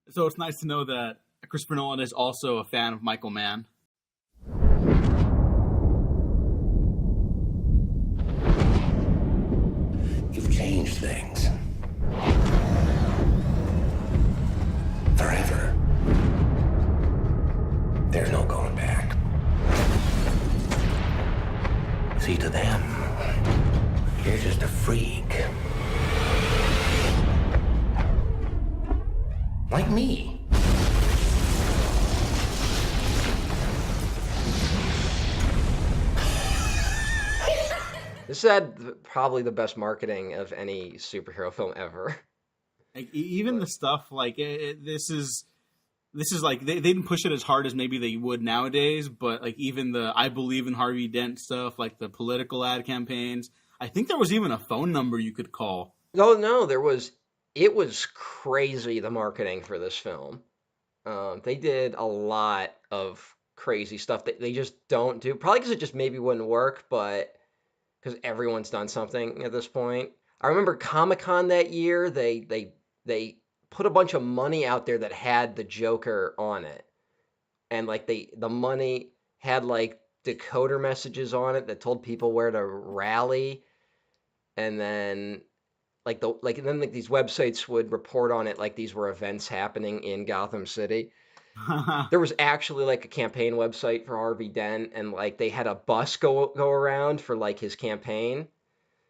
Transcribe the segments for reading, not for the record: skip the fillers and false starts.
So it's nice to know that Christopher Nolan is also a fan of Michael Mann. You've changed things. Forever. There's no going back. See, to them, you're just a freak. Like me. This had probably the best marketing of any superhero film ever. Like even the stuff like this is like they didn't push it as hard as maybe they would nowadays, but like even the I believe in Harvey Dent stuff, like the political ad campaigns. I think there was even a phone number you could call. Oh no, it was crazy, the marketing for this film. They did a lot of crazy stuff that they just don't do. Probably because it just maybe wouldn't work, but because everyone's done something at this point. I remember Comic-Con that year, they put a bunch of money out there that had the Joker on it. And like the money had like decoder messages on it that told people where to rally. And then like these websites would report on it like these were events happening in Gotham City. There was actually like a campaign website for Harvey Dent, and like they had a bus go around for like his campaign.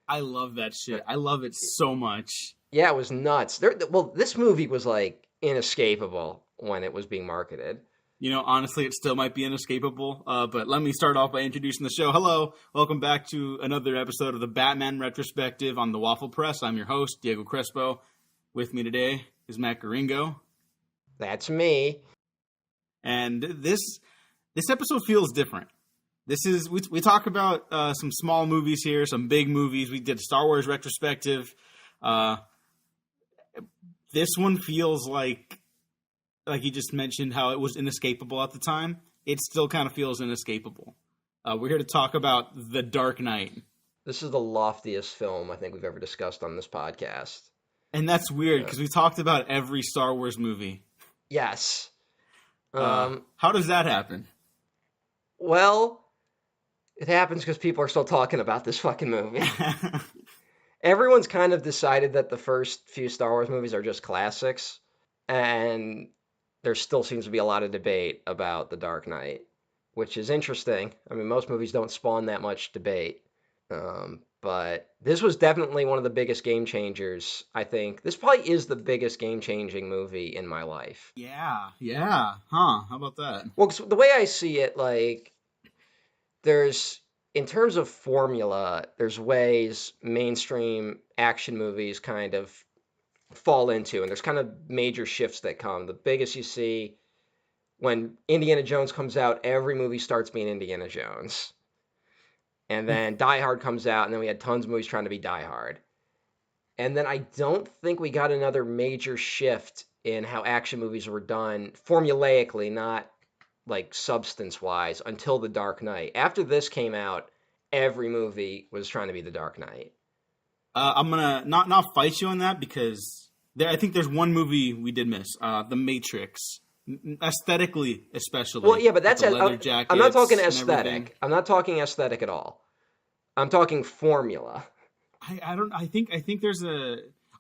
I love that shit. I love it so much. Yeah, it was nuts. Well, this movie was like inescapable when it was being marketed. You know, honestly, it still might be inescapable. But let me start off by introducing the show. Hello, welcome back to another episode of the Batman Retrospective on the Waffle Press. I'm your host, Diego Crespo. With me today is Matt Garingo. That's me. And this episode feels different. This is we talk about some small movies here, some big movies. We did a Star Wars retrospective. This one feels like you just mentioned how it was inescapable at the time. It still kind of feels inescapable. We're here to talk about The Dark Knight. This is the loftiest film I think we've ever discussed on this podcast. And that's weird because we talked about every Star Wars movie. Yes. How does that happen? Well, it happens because people are still talking about this fucking movie. Everyone's kind of decided that the first few Star Wars movies are just classics, and there still seems to be a lot of debate about The Dark Knight, which is interesting. I mean, most movies don't spawn that much debate, but this was definitely one of the biggest game changers, I think. This probably is the biggest game-changing movie in my life. Yeah. Huh, how about that? Well, 'cause the way I see it, like, in terms of formula, there's ways mainstream action movies kind of fall into, and there's kind of major shifts that come. The biggest you see when Indiana Jones comes out, every movie starts being Indiana Jones. And then Die Hard comes out, and then we had tons of movies trying to be Die Hard. And then I don't think we got another major shift in how action movies were done formulaically, not like substance-wise, until The Dark Knight. After this came out, every movie was trying to be The Dark Knight. I'm gonna not fight you on that because I think there's one movie we did miss, The Matrix. Aesthetically, especially. Well, yeah, but that's the leather jackets. I'm not talking aesthetic. I'm not talking aesthetic at all. I'm talking formula. I think there's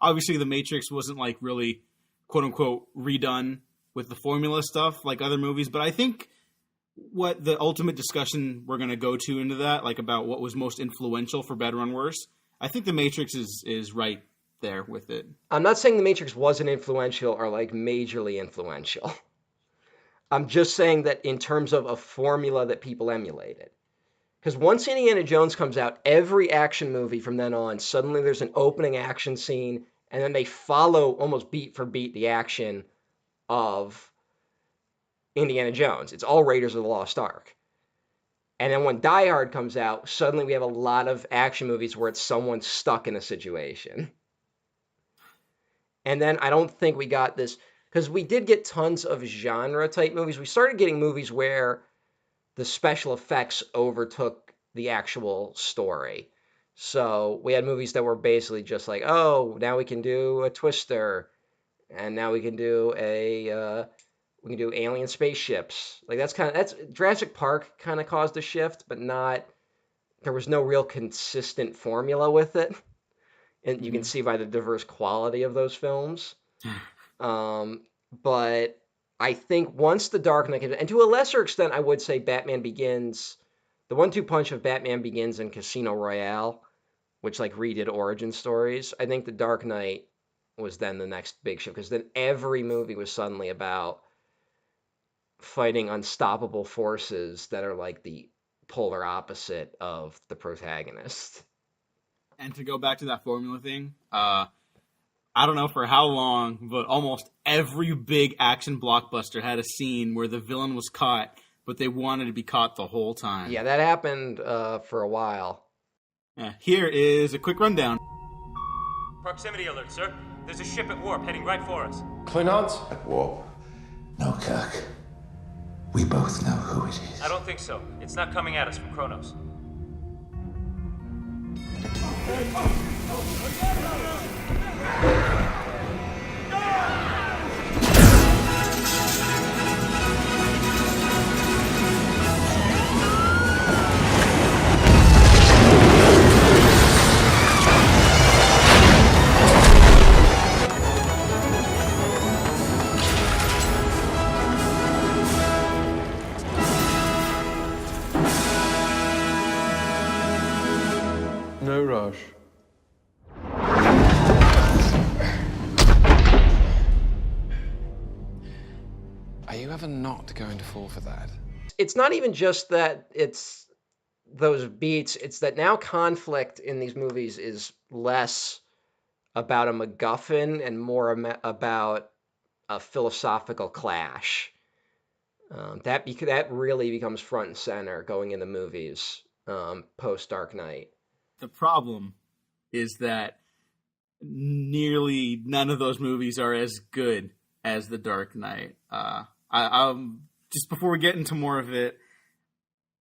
obviously The Matrix wasn't like really quote unquote redone with the formula stuff like other movies, but I think what the ultimate discussion we're going to go to into that, like about what was most influential for better and worse, I think The Matrix is right there with it. I'm not saying The Matrix wasn't influential or like majorly influential. I'm just saying that in terms of a formula that people emulated. Because once Indiana Jones comes out, every action movie from then on, suddenly there's an opening action scene, and then they follow almost beat for beat the action of Indiana Jones. It's all Raiders of the Lost Ark. And then when Die Hard comes out, suddenly we have a lot of action movies where it's someone stuck in a situation. And then I don't think we got this, because we did get tons of genre-type movies. We started getting movies where the special effects overtook the actual story. So we had movies that were basically just like, oh, now we can do a twister. and now we can do alien spaceships. Like that's Jurassic Park kind of caused a shift, but not there was no real consistent formula with it, and you can Hmm. see by the diverse quality of those films. Um, but I think once the Dark Knight, and to a lesser extent, I would say Batman Begins, the one-two punch of Batman Begins and Casino Royale, which like redid origin stories. I think the Dark Knight was then the next big shift because then every movie was suddenly about fighting unstoppable forces that are like the polar opposite of the protagonist. And to go back to that formula thing, I don't know for how long, but almost every big action blockbuster had a scene where the villain was caught, but they wanted to be caught the whole time. Yeah, that happened for a while. Here is a quick rundown. Proximity alert, sir. There's a ship at warp heading right for us. Klingons? At war. No, Kirk. We both know who it is. I don't think so. It's not coming at us from Kronos. No rush. Are you ever not going to fall for that? It's not even just that it's those beats, it's that now conflict in these movies is less about a MacGuffin and more about a philosophical clash. That really becomes front and center going in the movies post Dark Knight. The problem is that nearly none of those movies are as good as The Dark Knight. Just before we get into more of it,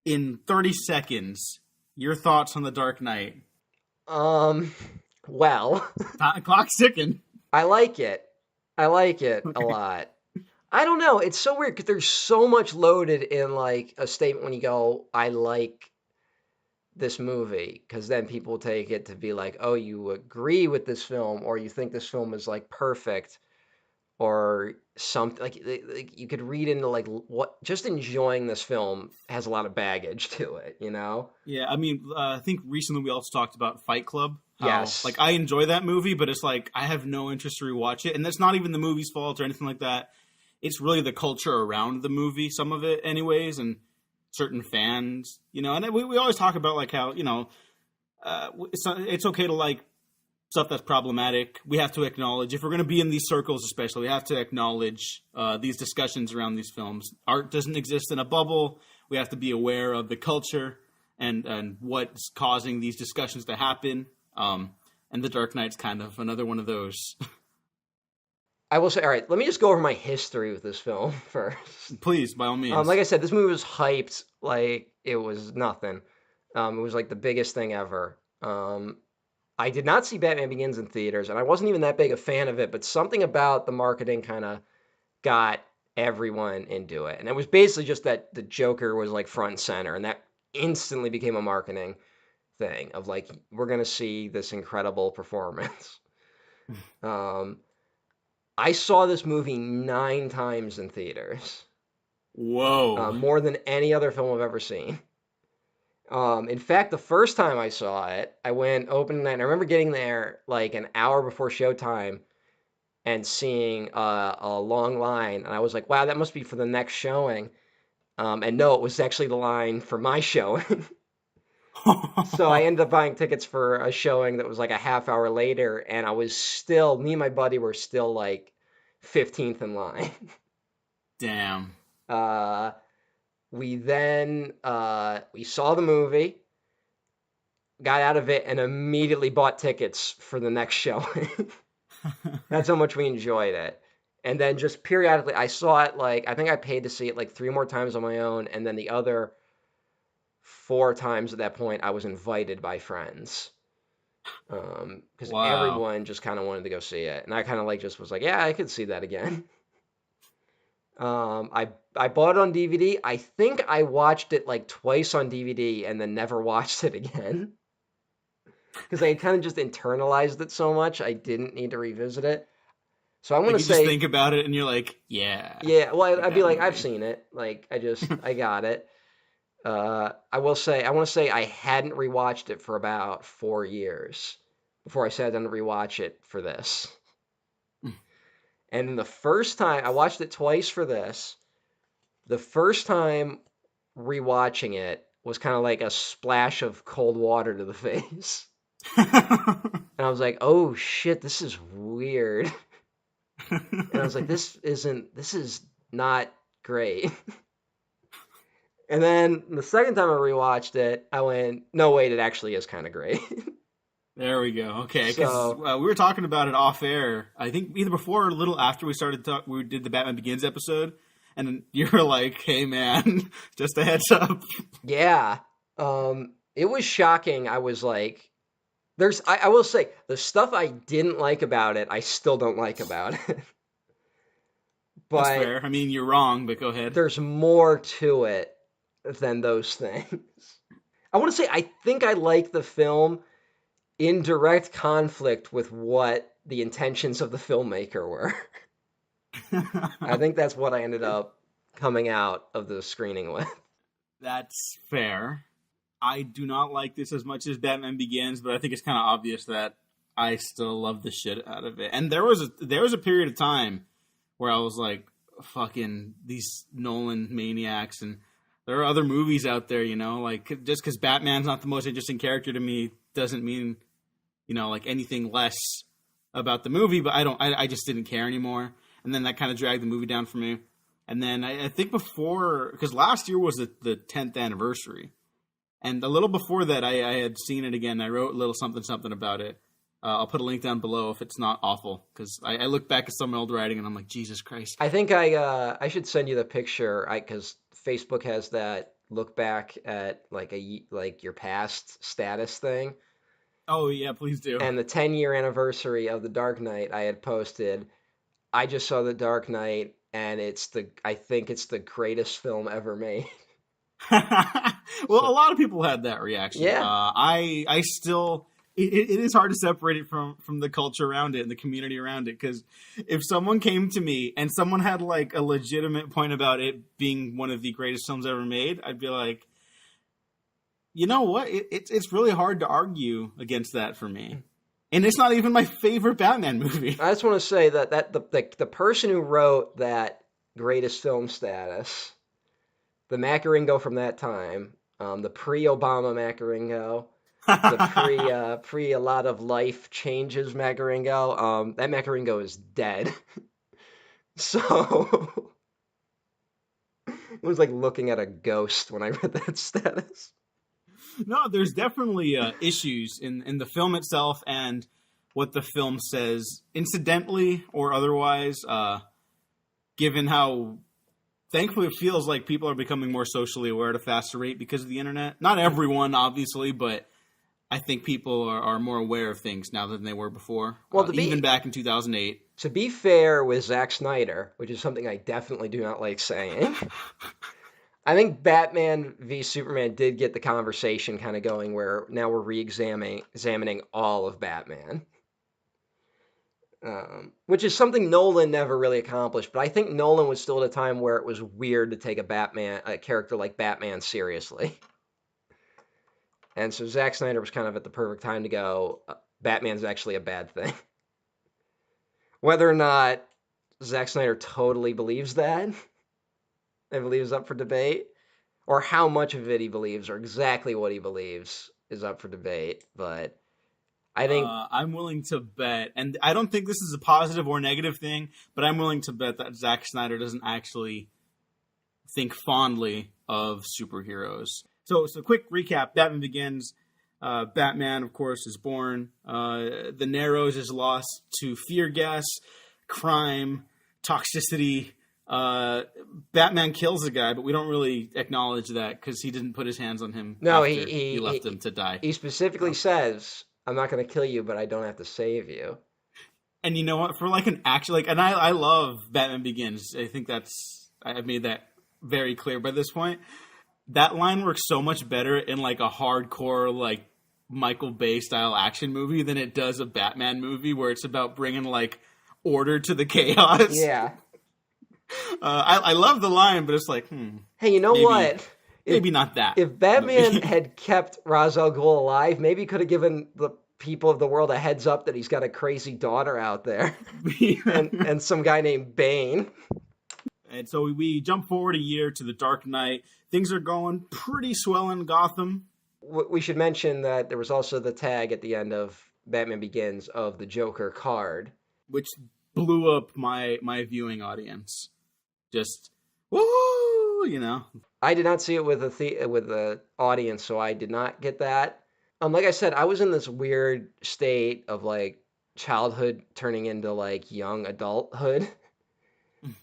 in 30 seconds, your thoughts on The Dark Knight. Well, Clock's ticking. I like it. I like it a lot. I don't know. It's so weird because there's so much loaded in like a statement when you go, I like this movie, because then people take it to be like, oh, you agree with this film, or you think this film is like perfect, or something like you could read into like what just enjoying this film has a lot of baggage to it, you know? Yeah, I mean, I think recently we also talked about Fight Club. How, Yes. like, I enjoy that movie, but it's like I have no interest to rewatch it. And that's not even the movie's fault or anything like that. It's really the culture around the movie, some of it anyways, and certain fans, you know. And we always talk about, like, how, you know, it's okay to like stuff that's problematic. We have to acknowledge, if we're going to be in these circles especially, we have to acknowledge these discussions around these films. Art doesn't exist in a bubble. We have to be aware of the culture and what's causing these discussions to happen. And The Dark Knight's kind of another one of those. I will say, all right, let me just go over my history with this film first. Please, by all means. Like I said, this movie was hyped like it was nothing. It was like the biggest thing ever. I did not see Batman Begins in theaters, and I wasn't even that big a fan of it, but something about the marketing kind of got everyone into it. And it was basically just that the Joker was like front and center, and that instantly became a marketing thing of like, we're going to see this incredible performance. I saw this movie 9 times in theaters. Whoa. More than any other film I've ever seen. In fact, the first time I saw it, I went opening night, and I remember getting there like an hour before showtime and seeing a long line, and I was like, wow, that must be for the next showing. And no, it was actually the line for my showing. So I ended up buying tickets for a showing that was like a half hour later, and I was still, me and my buddy were still like 15th in line. Damn. We then we saw the movie, got out of it, and immediately bought tickets for the next showing. That's how much we enjoyed it. And then just periodically, I saw it like, I think I paid to see it like 3 more times on my own, and then the other 4 times at that point, I was invited by friends. because Wow. everyone just kind of wanted to go see it, and I kind of like just was like, yeah, I could see that again. I bought it on DVD. I think I watched it like twice on DVD and then never watched it again because I kind of just internalized it so much I didn't need to revisit it. So I'm Like gonna you just say, think about it and you're like, yeah. yeah. Well, I'd be that like, I've movie. seen it. Like I got it. I will say, I want to say I hadn't rewatched it for about 4 years before I sat down to rewatch it for this. And the first time I watched it twice for this, the first time rewatching it was kind of like a splash of cold water to the face. And I was like, oh shit, this is weird. And I was like, this is not great. And then the second time I rewatched it, I went, no, wait, it actually is kind of great. There we go. Okay, because So- we were talking about it off air. I think either before or a little after we we did the Batman Begins episode, and you were like, "Hey, man, just a heads up." Yeah. It was shocking. I was like, I will say, the stuff I didn't like about it, I still don't like about it. That's But fair. I mean, you're wrong, but go ahead. there's more to it than those things. I want to say, I think I like the film in direct conflict with what the intentions of the filmmaker were. I think that's what I ended up coming out of the screening with. That's fair. I do not like this as much as Batman Begins, but I think it's kind of obvious that I still love the shit out of it. And there was a period of time where I was like, fucking these Nolan maniacs, and there are other movies out there, you know, like just because Batman's not the most interesting character to me doesn't mean, you know, like anything less about the movie, but I just didn't care anymore. And then that kind of dragged the movie down for me. And then I think before, because last year was the 10th anniversary. And a little before that, I had seen it again. I wrote a little something about it. I'll put a link down below if it's not awful, because I look back at some old writing and I'm like, Jesus Christ. I think I should send you the picture, because Facebook has that look back at like your past status thing. Oh, yeah, please do. And the 10-year anniversary of The Dark Knight, I had posted, I just saw The Dark Knight, and I think it's the greatest film ever made. Well, a lot of people had that reaction. Yeah. I still... It is hard to separate it from the culture around it and the community around it, because if someone came to me and someone had like a legitimate point about it being one of the greatest films ever made, I'd be like, you know what? It's really hard to argue against that for me. And it's not even my favorite Batman movie. I just want to say that the person who wrote that greatest film status, the Macaringo from that time, the pre-Obama Macaringo, the pre a lot of life changes Macaringo, that Macaringo is dead. So it was like looking at a ghost when I read that status. No, there's definitely issues in the film itself and what the film says, incidentally or otherwise, given how thankfully it feels like people are becoming more socially aware at a faster rate because of the internet. Not everyone, obviously, but I think people are more aware of things now than they were before. Well, even back in 2008. To be fair with Zack Snyder, which is something I definitely do not like saying, I think Batman v Superman did get the conversation kind of going where now we're examining all of Batman. Which is something Nolan never really accomplished, but I think Nolan was still at a time where it was weird to take a character like Batman seriously. And so Zack Snyder was kind of at the perfect time to go, Batman's actually a bad thing. Whether or not Zack Snyder totally believes that, I believe is up for debate, or how much of it he believes, or exactly what he believes is up for debate. But I think I'm willing to bet, and I don't think this is a positive or negative thing, but I'm willing to bet that Zack Snyder doesn't actually think fondly of superheroes. So quick recap. Batman Begins. Batman, of course, is born. The Narrows is lost to fear gas, crime, toxicity. Batman kills a guy, but we don't really acknowledge that because he didn't put his hands on him. No, after he left him to die. He specifically says, I'm not going to kill you, but I don't have to save you. And you know what? For like an action, like, and I love Batman Begins. I think I've made that very clear by this point. That line works so much better in like a hardcore, like Michael Bay style action movie than it does a Batman movie where it's about bringing like order to the chaos. Yeah. I love the line, but it's like, Hey, you know what? Maybe not that. If Batman had kept Ra's al Ghul alive, maybe he could have given the people of the world a heads up that he's got a crazy daughter out there. and some guy named Bane. And so we jump forward a year to the Dark Knight. Things are going pretty swell in Gotham. We should mention that there was also the tag at the end of Batman Begins of the Joker card. Which blew up my viewing audience. Just, woo, you know. I did not see it with the audience, so I did not get that. Like I said, I was in this weird state of like childhood turning into like young adulthood,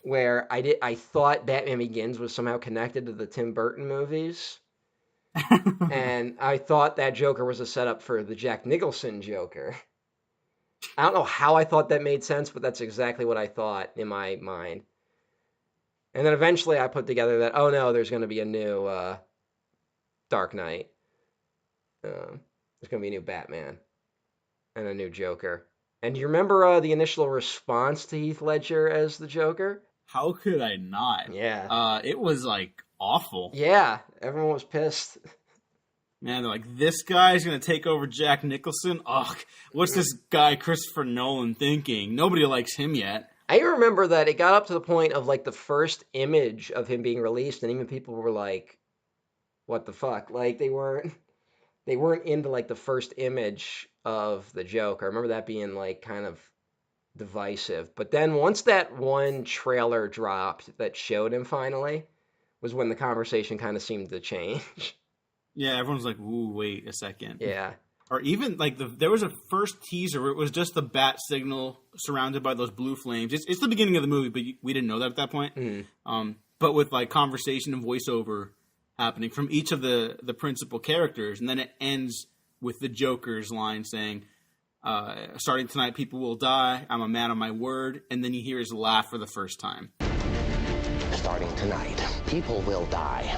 where I thought Batman Begins was somehow connected to the Tim Burton movies, and I thought that Joker was a setup for the Jack Nicholson Joker. I don't know how I thought that made sense, but that's exactly what I thought in my mind. And then eventually I put together that, oh no, there's going to be a new Dark Knight. There's going to be a new Batman and a new Joker. And do you remember the initial response to Heath Ledger as the Joker? How could I not? Yeah. It was like awful. Yeah, everyone was pissed. Man, they're like, this guy's going to take over Jack Nicholson? Ugh, what's this guy Christopher Nolan thinking? Nobody likes him yet. I remember that it got up to the point of like the first image of him being released, and even people were like, what the fuck? Like they weren't into like the first image of the Joker. I remember that being like kind of divisive. But then once that one trailer dropped that showed him finally was when the conversation kind of seemed to change. Yeah, everyone's like, ooh, wait a second. Yeah. Or even like there was a first teaser where it was just the bat signal surrounded by those blue flames. It's the beginning of the movie, but we didn't know that at that point. But with like conversation and voiceover happening from each of the principal characters, and then it ends with the Joker's line saying, starting tonight, people will die. I'm a man of my word. And then you hear his laugh for the first time. Starting tonight, people will die.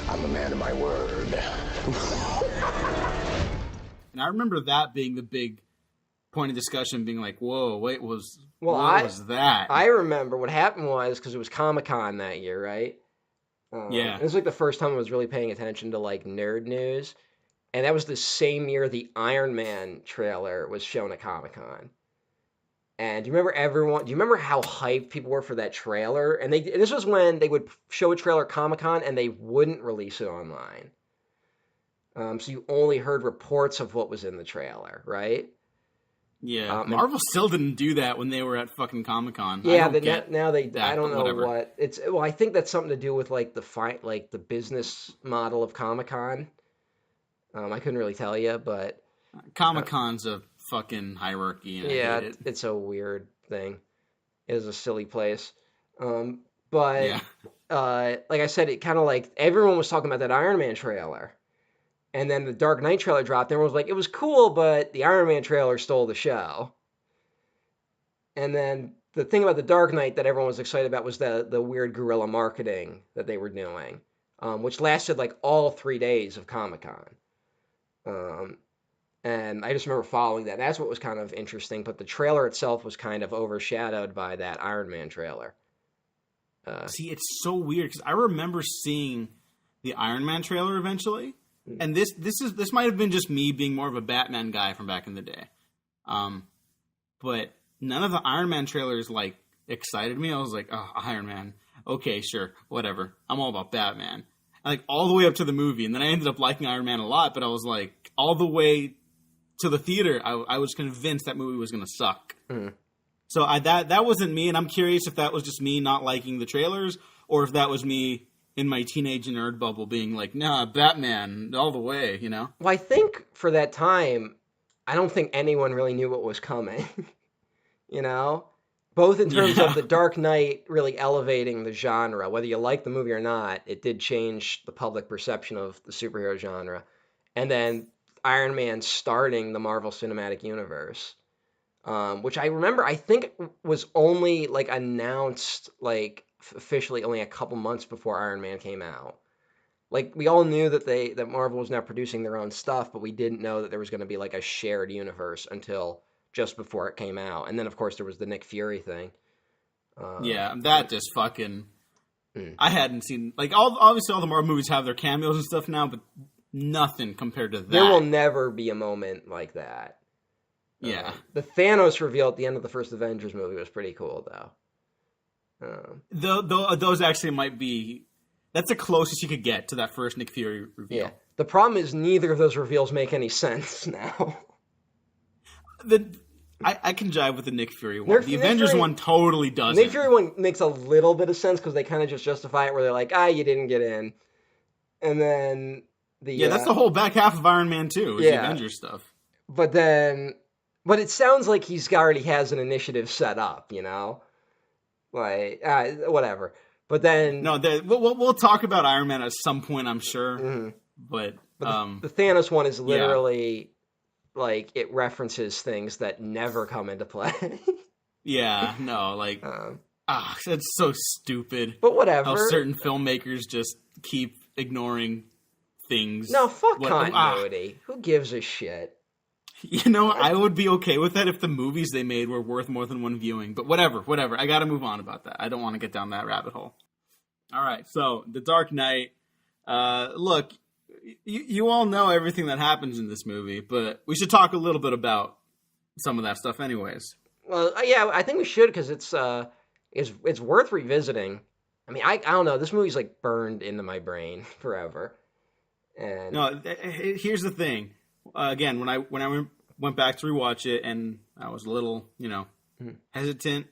I'm a man of my word. And I remember that being the big point of discussion, being like, whoa, wait, what was that? I remember what happened was, because it was Comic-Con that year, right? Yeah. It was like the first time I was really paying attention to like nerd news. And that was the same year the Iron Man trailer was shown at Comic-Con. And do you remember how hyped people were for that trailer? And this was when they would show a trailer at Comic-Con and they wouldn't release it online. So you only heard reports of what was in the trailer, right? Yeah, Marvel still didn't do that when they were at fucking Comic-Con. Yeah, now they. I don't know whatever. what it's. Well, I think that's something to do with like the business model of Comic-Con. I couldn't really tell you, but Comic-Con's a fucking hierarchy. And I hate it. It's a weird thing. It is a silly place. But like I said, it kind of like everyone was talking about that Iron Man trailer. And then the Dark Knight trailer dropped, and everyone was like, it was cool, but the Iron Man trailer stole the show. And then the thing about the Dark Knight that everyone was excited about was the weird guerrilla marketing that they were doing, which lasted like all 3 days of Comic-Con. And I just remember following that. That's what was kind of interesting, but the trailer itself was kind of overshadowed by that Iron Man trailer. See, it's so weird, because I remember seeing the Iron Man trailer eventually. And this might have been just me being more of a Batman guy from back in the day. But none of the Iron Man trailers like excited me. I was like, oh, Iron Man. Okay, sure, whatever. I'm all about Batman. Like all the way up to the movie, and then I ended up liking Iron Man a lot. But I was like, all the way to the theater, I was convinced that movie was going to suck. So that wasn't me, and I'm curious if that was just me not liking the trailers, or if that was me in my teenage nerd bubble being like, nah, Batman all the way, you know? Well, I think for that time, I don't think anyone really knew what was coming, you know? Both in terms of the Dark Knight really elevating the genre. Whether you like the movie or not, it did change the public perception of the superhero genre. And then Iron Man starting the Marvel Cinematic Universe, which I remember I think was only like announced like officially only a couple months before Iron Man came out. Like we all knew that Marvel was now producing their own stuff, but we didn't know that there was going to be like a shared universe until just before it came out. And then of course there was the Nick Fury thing. Yeah, that just fucking. I hadn't seen like obviously all the Marvel movies have their cameos and stuff now, but nothing compared to that. There will never be a moment like that. Yeah, the Thanos reveal at the end of the first Avengers movie was pretty cool, though. Those actually might be. That's the closest you could get to that first Nick Fury reveal. Yeah. The problem is neither of those reveals make any sense now. I can jive with the Nick Fury one. The Avengers one totally doesn't. Nick Fury one makes a little bit of sense because they kind of just justify it where they're like, you didn't get in. And then that's the whole back half of Iron Man 2 is the Avengers stuff. But it sounds like he's already has an initiative set up, you know? Like, whatever. But then... No, we'll talk about Iron Man at some point, I'm sure. Mm-hmm. But the Thanos one is literally, like, it references things that never come into play. Yeah, no, like... it's so stupid. But whatever. How certain filmmakers just keep ignoring things. No, fuck continuity. Who gives a shit? You know, I would be okay with that if the movies they made were worth more than one viewing. But whatever. I gotta move on about that. I don't want to get down that rabbit hole. All right, so The Dark Knight. Look, you all know everything that happens in this movie, but we should talk a little bit about some of that stuff anyways. Well, yeah, I think we should because it's worth revisiting. I mean, I don't know. This movie's like burned into my brain forever. And no, here's the thing. Again, when I went back to rewatch it, and I was a little, hesitant.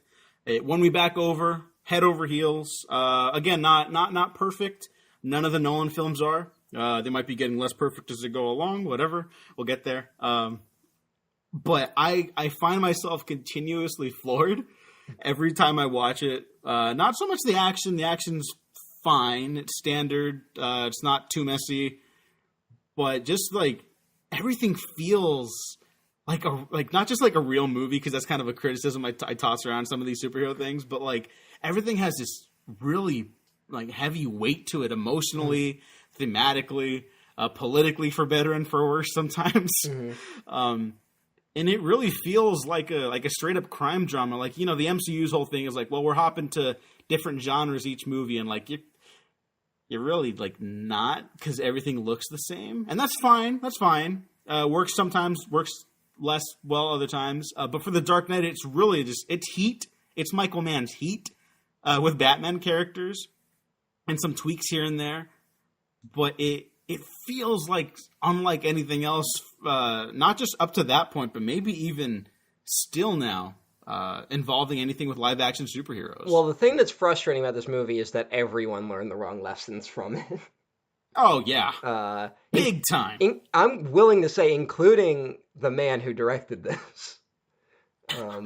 It won me back over, head over heels. Again, not perfect. None of the Nolan films are. They might be getting less perfect as they go along. Whatever, we'll get there. But I find myself continuously floored every time I watch it. Not so much the action. The action's fine. It's standard. It's not too messy. But just like everything feels like not just like a real movie, because that's kind of a criticism I toss around some of these superhero things. But like everything has this really like heavy weight to it emotionally, thematically, politically, for better and for worse sometimes. Mm-hmm. And it really feels like a straight up crime drama. Like, the MCU's whole thing is like, well, we're hopping to different genres each movie, and like you're really like not, because everything looks the same, and that's fine. That's fine. Works sometimes, works less well other times. But for The Dark Knight, it's really it's Heat. It's Michael Mann's Heat with Batman characters and some tweaks here and there. But it feels like unlike anything else, not just up to that point, but maybe even still now, involving anything with live-action superheroes. Well, the thing that's frustrating about this movie is that everyone learned the wrong lessons from it. Oh, yeah. Big time. I'm willing to say, including the man who directed this.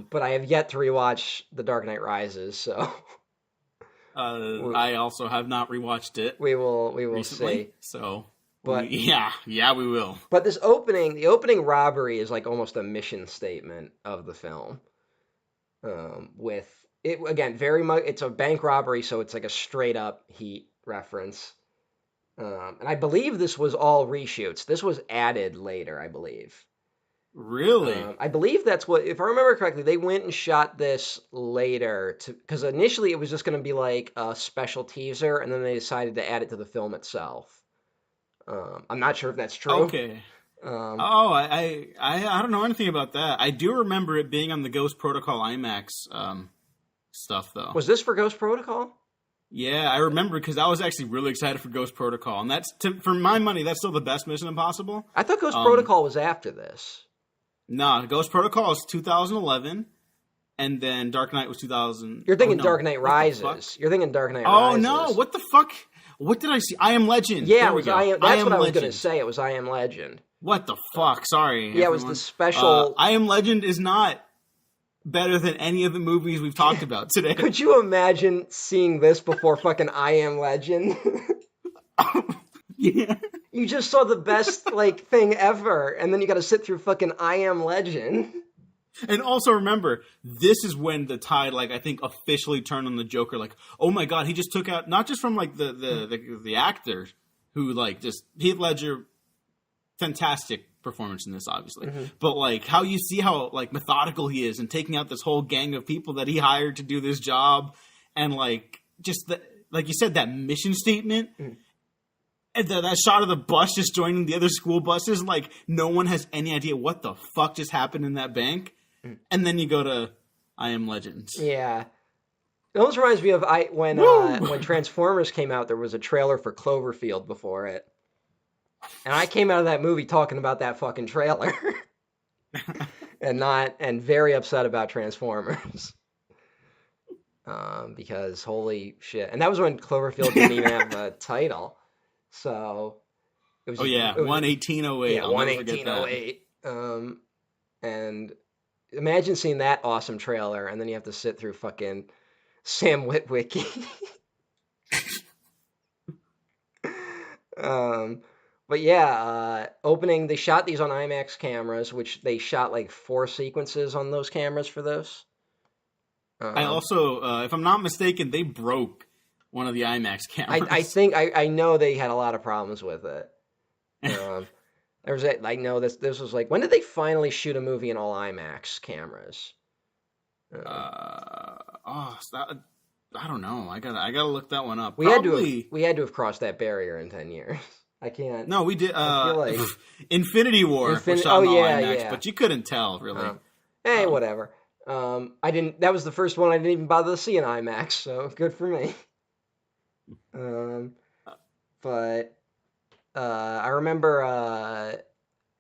But I have yet to rewatch The Dark Knight Rises, so... I also have not rewatched it. We will recently, see. So, but we will. But the opening robbery is like almost a mission statement of the film. With it again, very much, it's a bank robbery, so it's like a straight up Heat reference. And I believe this was all reshoots. This was added later, I believe. Really? I believe that's what, if I remember correctly, they went and shot this later because initially it was just going to be like a special teaser, and then they decided to add it to the film itself. I'm not sure if that's true. Okay. I don't know anything about that. I do remember it being on the Ghost Protocol IMAX stuff, though. Was this for Ghost Protocol? Yeah, I remember because I was actually really excited for Ghost Protocol, and that's for my money, that's still the best Mission Impossible. I thought Ghost Protocol was after this. No, Ghost Protocol is 2011, and then Dark Knight was 2000. You're thinking Dark Knight Rises. You're thinking Dark Knight Rises. Oh, no. What the fuck? What did I see? I Am Legend. Yeah, that's what I was going to say. It was I Am Legend. What the fuck? Sorry, Yeah, everyone. It was the special... I Am Legend is not better than any of the movies we've talked about today. Could you imagine seeing this before fucking I Am Legend? Yeah. You just saw the best like thing ever, and then you got to sit through fucking I Am Legend. And also remember, this is when the tide, like, I think officially turned on the Joker. Like, oh my god, he just took out not just from like the actor who like just Heath Ledger, fantastic performance in this, obviously, but like how you see how like methodical he is and taking out this whole gang of people that he hired to do this job, and like just like you said, that mission statement. And that shot of the bus just joining the other school buses, like no one has any idea what the fuck just happened in that bank. And then you go to I Am Legend. Yeah. It almost reminds me of when Transformers came out, there was a trailer for Cloverfield before it. And I came out of that movie talking about that fucking trailer. and very upset about Transformers. Because holy shit. And that was when Cloverfield didn't even have a title. So it was 1/18/08. Yeah, 1/18/08. And imagine seeing that awesome trailer, and then you have to sit through fucking Sam Witwicky. But yeah, opening, they shot these on IMAX cameras, which they shot like 4 sequences on those cameras for this. I also, if I'm not mistaken, they broke one of the IMAX cameras. I think I know they had a lot of problems with it. I know this was like, when did they finally shoot a movie in all IMAX cameras? I don't know. I gotta look that one up. We had to have crossed that barrier in 10 years. I can't. No, we did. I feel like Infinity War was shot in all IMAX, but you couldn't tell really. Whatever. I didn't. That was the first one I didn't even bother to see in IMAX, so good for me. But I remember,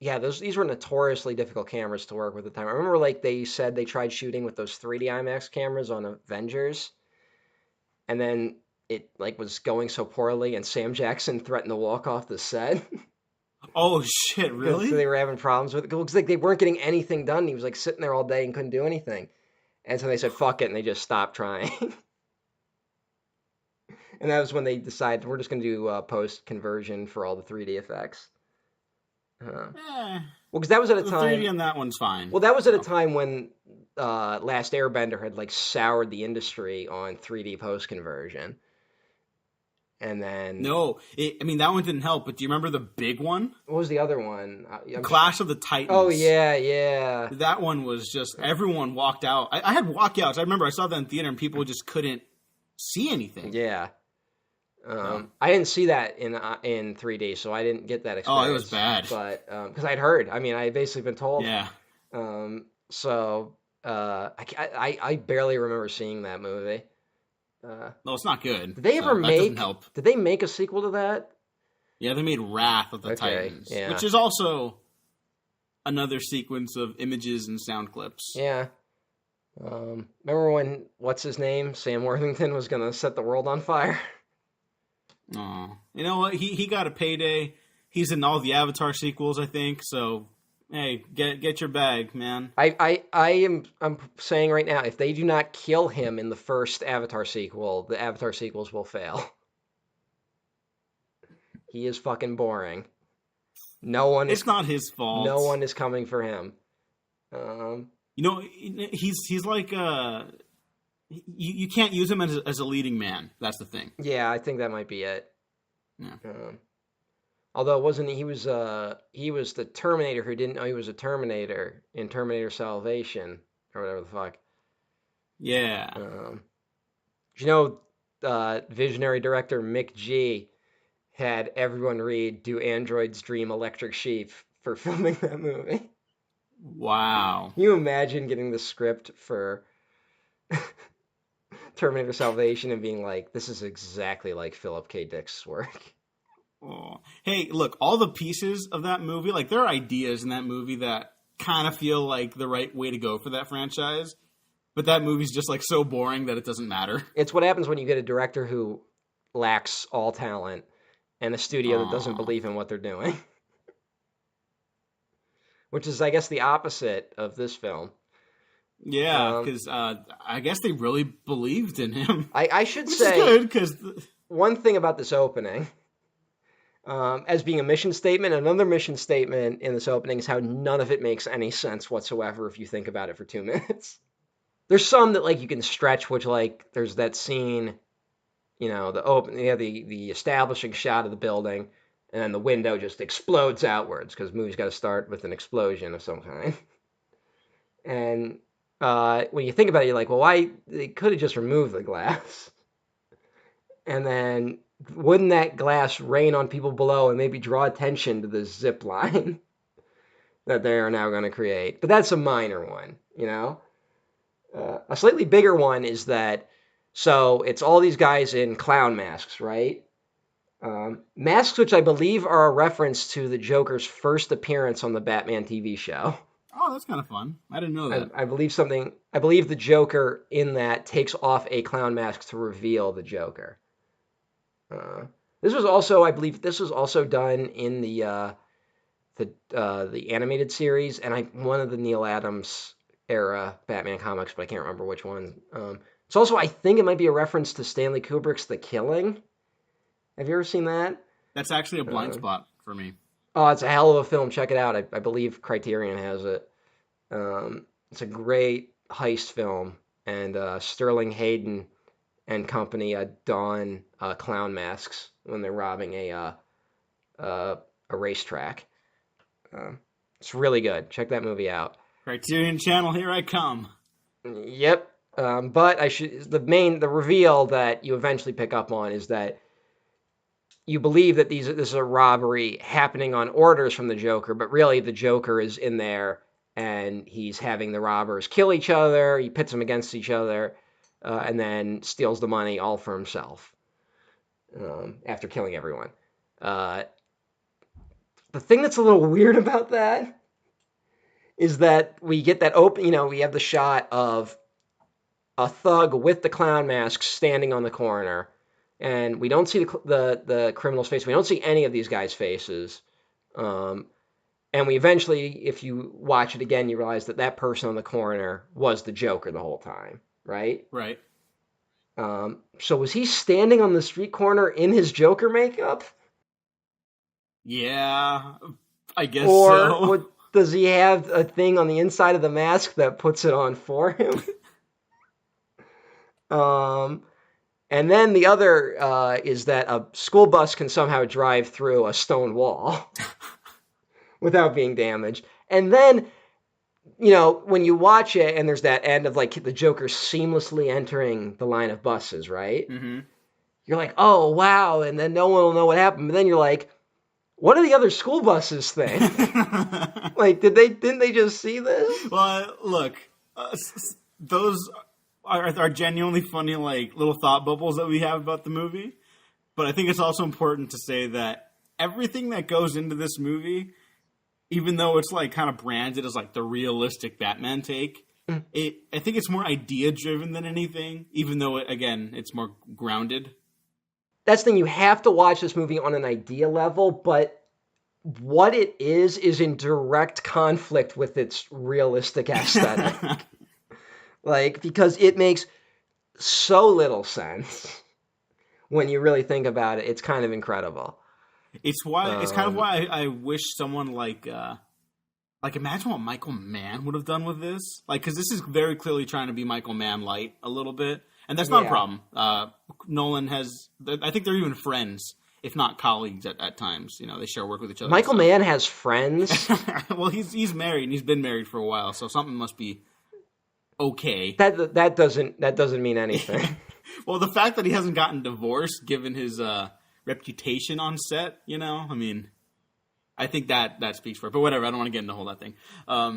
these were notoriously difficult cameras to work with at the time. I remember, like, they said they tried shooting with those 3D IMAX cameras on Avengers, and then it, like, was going so poorly, and Sam Jackson threatened to walk off the set. Oh, shit, really? So they were having problems with it. It looks like they weren't getting anything done. He was, like, sitting there all day and couldn't do anything. And so they said, fuck it, and they just stopped trying. And that was when they decided, we're just going to do post-conversion for all the 3D effects. Well, because that was at a time... The 3D on that one's fine. Well, that was at a time when Last Airbender had, like, soured the industry on 3D post-conversion. And then... No, that one didn't help, but do you remember the big one? What was the other one? Clash of the Titans. Oh, yeah. That one was just... Everyone walked out. I had walkouts. I remember I saw that in theater and people just couldn't see anything. Yeah. I didn't see that in 3D, so I didn't get that experience. Oh, it was bad. But because I'd heard, I basically been told. Yeah. So I barely remember seeing that movie. No, it's not good. Did they ever that doesn't help. Did they make a sequel to that? Yeah, they made Wrath of the Titans, which is also another sequence of images and sound clips. Yeah. Remember when what's his name, Sam Worthington, was gonna set the world on fire? Oh, you know what? He got a payday. He's in all the Avatar sequels, I think. So, hey, get your bag, man. I'm saying right now, if they do not kill him in the first Avatar sequel, the Avatar sequels will fail. He is fucking boring. It's not his fault. No one is coming for him. He's like you can't use him as a leading man. That's the thing. Yeah, I think that might be it. Yeah. Although he was the Terminator who didn't know he was a Terminator in Terminator Salvation or whatever the fuck. Yeah. Visionary director Mick G had everyone read "Do Androids Dream Electric Sheep" for filming that movie. Wow. Can you imagine getting the script for Terminator Salvation and being like, this is exactly like Philip K. Dick's work? Oh. Hey, look, all the pieces of that movie, like there are ideas in that movie that kind of feel like the right way to go for that franchise, but that movie's just like so boring that it doesn't matter. It's what happens when you get a director who lacks all talent and a studio that doesn't believe in what they're doing. Which is, I guess, the opposite of this film. Yeah, because I guess they really believed in him. I should Which say, is good, 'cause one thing about this opening, as being a mission statement. Another mission statement in this opening is how none of it makes any sense whatsoever if you think about it for 2 minutes. There's some that like you can stretch, which like there's that scene, the establishing shot of the building, and then the window just explodes outwards because the movie's got to start with an explosion of some kind. And when you think about it, you're like, well, why? They could have just removed the glass. And then wouldn't that glass rain on people below and maybe draw attention to the zip line that they are now going to create? But that's a minor one, A slightly bigger one is that, so it's all these guys in clown masks, right? Masks which I believe are a reference to the Joker's first appearance on the Batman TV show. Oh, that's kind of fun. I didn't know that. I believe the Joker in that takes off a clown mask to reveal the Joker. This was also done in the animated series, and one of the Neil Adams era Batman comics, but I can't remember which one. It's also, I think it might be a reference to Stanley Kubrick's The Killing. Have you ever seen that? That's actually a blind spot for me. Oh, it's a hell of a film. Check it out. I believe Criterion has it. It's a great heist film, and Sterling Hayden and company don clown masks when they're robbing a racetrack. It's really good. Check that movie out. Criterion Channel, here I come. Yep. But the reveal that you eventually pick up on is that you believe that this is a robbery happening on orders from the Joker, but really the Joker is in there and he's having the robbers kill each other. He pits them against each other, and then steals the money all for himself after killing everyone. The thing that's a little weird about that is that we get that we have the shot of a thug with the clown mask standing on the corner, and we don't see the criminal's face. We don't see any of these guys' faces. And we eventually, if you watch it again, you realize that person on the corner was the Joker the whole time, right? Right. So was he standing on the street corner in his Joker makeup? Yeah, I guess so. Or does he have a thing on the inside of the mask that puts it on for him? And then the other is that a school bus can somehow drive through a stone wall without being damaged. And then, when you watch it and there's that end of like the Joker seamlessly entering the line of buses, right? Mm-hmm. You're like, oh, wow. And then no one will know what happened. But then you're like, what do the other school buses think? Like, didn't they just see this? Well, look, those are genuinely funny, like, little thought bubbles that we have about the movie. But I think it's also important to say that everything that goes into this movie, even though it's, like, kind of branded as, like, the realistic Batman take, I think it's more idea-driven than anything, even though, it's more grounded. That's the thing. You have to watch this movie on an idea level, but what it is in direct conflict with its realistic aesthetic. Like, because it makes so little sense when you really think about it. It's kind of incredible. It's kind of why I wish someone like imagine what Michael Mann would have done with this. Like, because this is very clearly trying to be Michael Mann light a little bit. And that's not a problem. Nolan I think they're even friends, if not colleagues at times. They share work with each other. Michael Mann has friends? Well, he's married, and he's been married for a while, so something must be okay. That doesn't mean anything. Well, the fact that he hasn't gotten divorced, given his reputation on set, I think that speaks for it. But whatever, I don't want to get into the whole thing.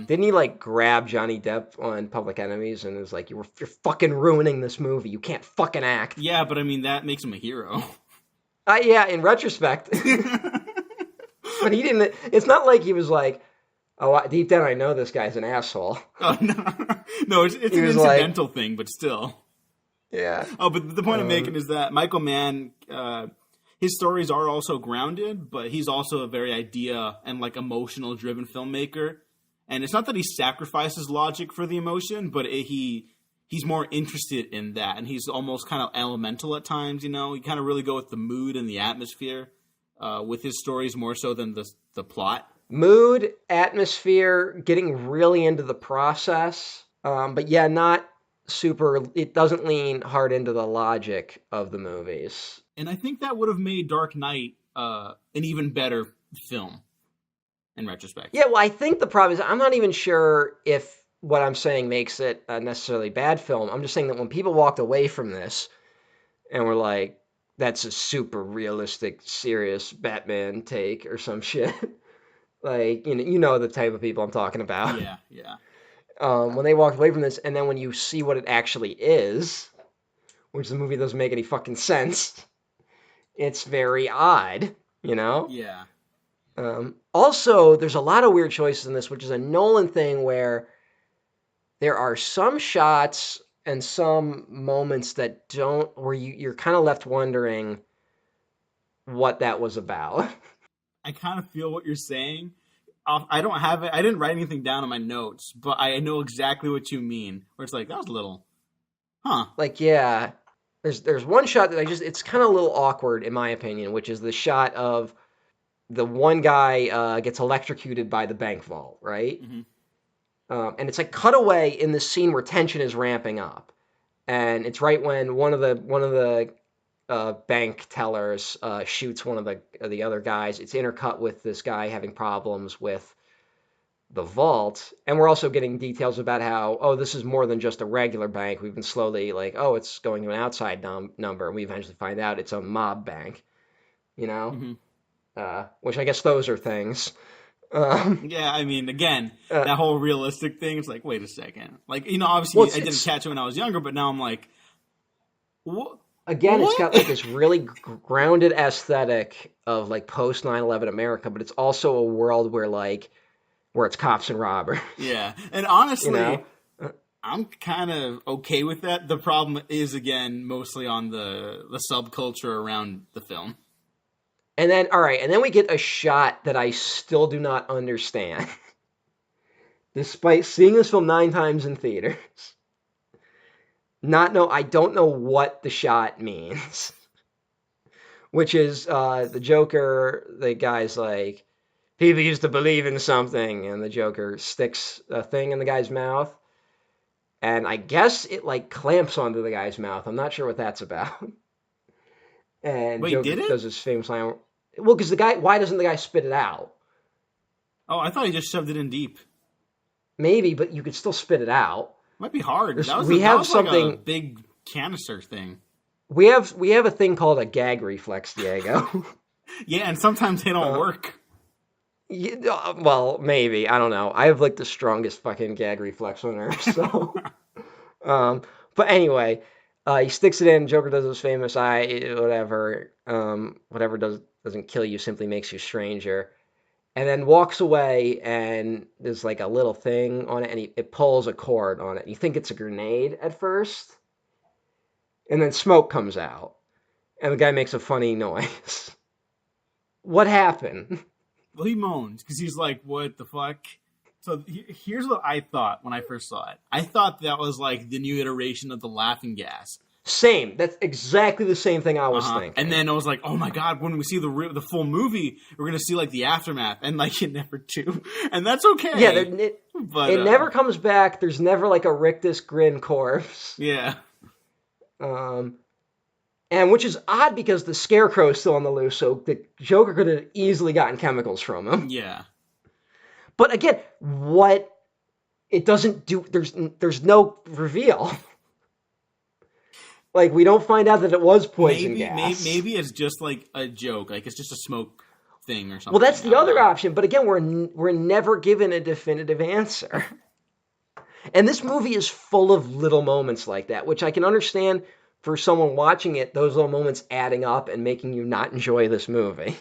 Didn't he like grab Johnny Depp on Public Enemies and was like, "You're fucking ruining this movie. You can't fucking act." Yeah, but that makes him a hero. Yeah, in retrospect. But he didn't. It's not like he was like, "Oh, deep down I know this guy's an asshole." Oh no, it's an incidental thing, but still. Yeah. Oh, but the point I'm making is that Michael Mann. His stories are also grounded, but he's also a very idea and like emotional driven filmmaker. And it's not that he sacrifices logic for the emotion, but he's more interested in that. And he's almost kind of elemental at times, He kind of really go with the mood and the atmosphere. with his stories more so than the plot. Mood, atmosphere, getting really into the process. But yeah, not super. It doesn't lean hard into the logic of the movies. And I think that would have made Dark Knight an even better film in retrospect. Yeah, well, I think the problem is I'm not even sure if what I'm saying makes it a necessarily bad film. I'm just saying that when people walked away from this and were like, that's a super realistic, serious Batman take or some shit. Like, you know the type of people I'm talking about. Yeah. When they walked away from this, and then when you see what it actually is, which the movie doesn't make any fucking sense, it's very odd, you know? Yeah. Also, there's a lot of weird choices in this, which is a Nolan thing where there are some shots and some moments that don't, where you're kind of left wondering what that was about. I kind of feel what you're saying. I don't have it. I didn't write anything down in my notes, but I know exactly what you mean. Where it's like, that was a little, Like, yeah, there's one shot that it's kind of a little awkward in my opinion, which is the shot of the one guy gets electrocuted by the bank vault, right? Mm-hmm. And it's like cut away in the scene where tension is ramping up, and it's right when one of the bank tellers shoots one of the other guys. It's intercut with this guy having problems with the vault, and we're also getting details about how this is more than just a regular bank. We've been slowly like it's going to an outside number, and we eventually find out it's a mob bank, you know. Mm-hmm. Which I guess those are things. Yeah, I mean, again, that whole realistic thing. It's like, wait a second, like obviously I didn't catch it when I was younger, but now I'm like, what? Again, it's got like this really grounded aesthetic of like post 9/11 America, but it's also a world where it's cops and robbers. Yeah, and honestly, I'm kind of okay with that. The problem is, again, mostly on the subculture around the film. And then we get a shot that I still do not understand, despite seeing this film 9 times in theaters. I don't know what the shot means. Which is the Joker, the guy's like, people used to believe in something, and the Joker sticks a thing in the guy's mouth. And I guess it like clamps onto the guy's mouth. I'm not sure what that's about. And Wait, Joker did it? does his famous line. Well, because why doesn't the guy spit it out? Oh, I thought he just shoved it in deep. Maybe, but you could still spit it out. Might be hard. That was like a big canister thing. We have a thing called a gag reflex, Diego. Yeah, and sometimes they don't work. Yeah, well, maybe. I don't know. I have like the strongest fucking gag reflex on earth. So, but anyway, he sticks it in. Joker does his famous whatever doesn't kill you simply makes you stranger. And then walks away, and there's like a little thing on it, and it pulls a cord on it. You think it's a grenade at first, and then smoke comes out, and the guy makes a funny noise. What happened? Well, he moans because he's like, what the fuck? So here's what I thought when I first saw it. I thought that was like the new iteration of the laughing gas. Same. That's exactly the same thing I was thinking. And then I was like, oh my god, when we see the full movie, we're going to see like the aftermath. And like it never do. And that's okay. Yeah, it never comes back. There's never like a rictus grin corpse. Yeah. And which is odd because the Scarecrow is still on the loose, so the Joker could have easily gotten chemicals from him. Yeah. But again, what it doesn't do, there's no reveal. Like, we don't find out that it was poison gas. Maybe it's just like a joke. Like, it's just a smoke thing or something. Well, that's the other option. But again, we're never given a definitive answer. And this movie is full of little moments like that, which I can understand for someone watching it, those little moments adding up and making you not enjoy this movie.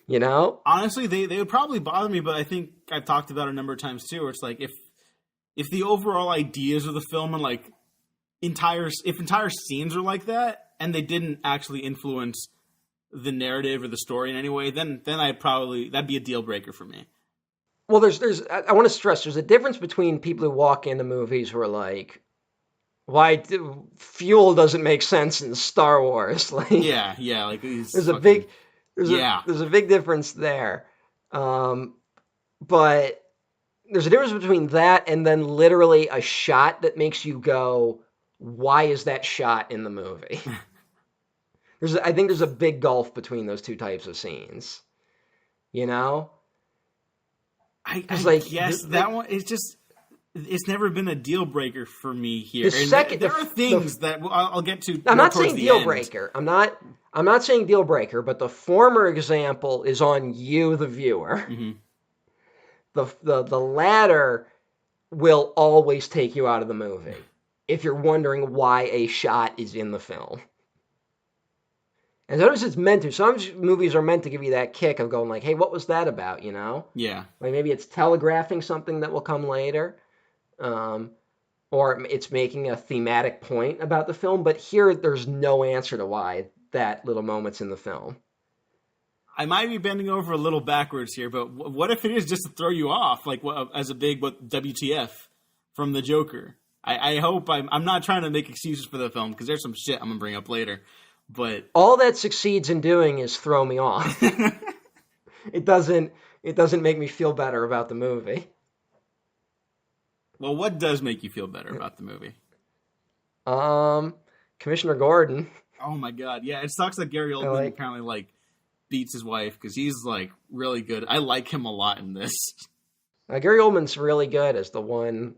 You know? Honestly, they would probably bother me, but I think I've talked about it a number of times too, where it's like, if the overall ideas of the film and like, if entire scenes are like that and they didn't actually influence the narrative or the story in any way, then that'd be a deal breaker for me. Well, I want to stress there's a difference between people who walk into movies who are like, why fuel doesn't make sense in Star Wars? Like, yeah, like there's a There's a big difference there. But there's a difference between that and then literally a shot that makes you go, why is that shot in the movie? I think there's a big gulf between those two types of scenes. You know? I like, guess that one is just, it's never been a deal breaker for me here. There are things that I'll get to. I'm not saying deal breaker. I'm not saying deal breaker, but the former example is on you, the viewer. Mm-hmm. The latter will always take you out of the movie if you're wondering why a shot is in the film. And sometimes it's meant to. Some movies are meant to give you that kick of going like, hey, what was that about, you know? Yeah. Like maybe it's telegraphing something that will come later. Or it's making a thematic point about the film. But here, there's no answer to why that little moment's in the film. I might be bending over a little backwards here, but what if it is just to throw you off, like as a big WTF from the Joker? I hope I'm not trying to make excuses for the film because there's some shit I'm gonna bring up later. But all that succeeds in doing is throw me off. It doesn't make me feel better about the movie. Well, what does make you feel better about the movie? Commissioner Gordon. Oh my god, yeah, it sucks that Gary Oldman apparently beats his wife because he's really good. I like him a lot in this. Gary Oldman's really good as the one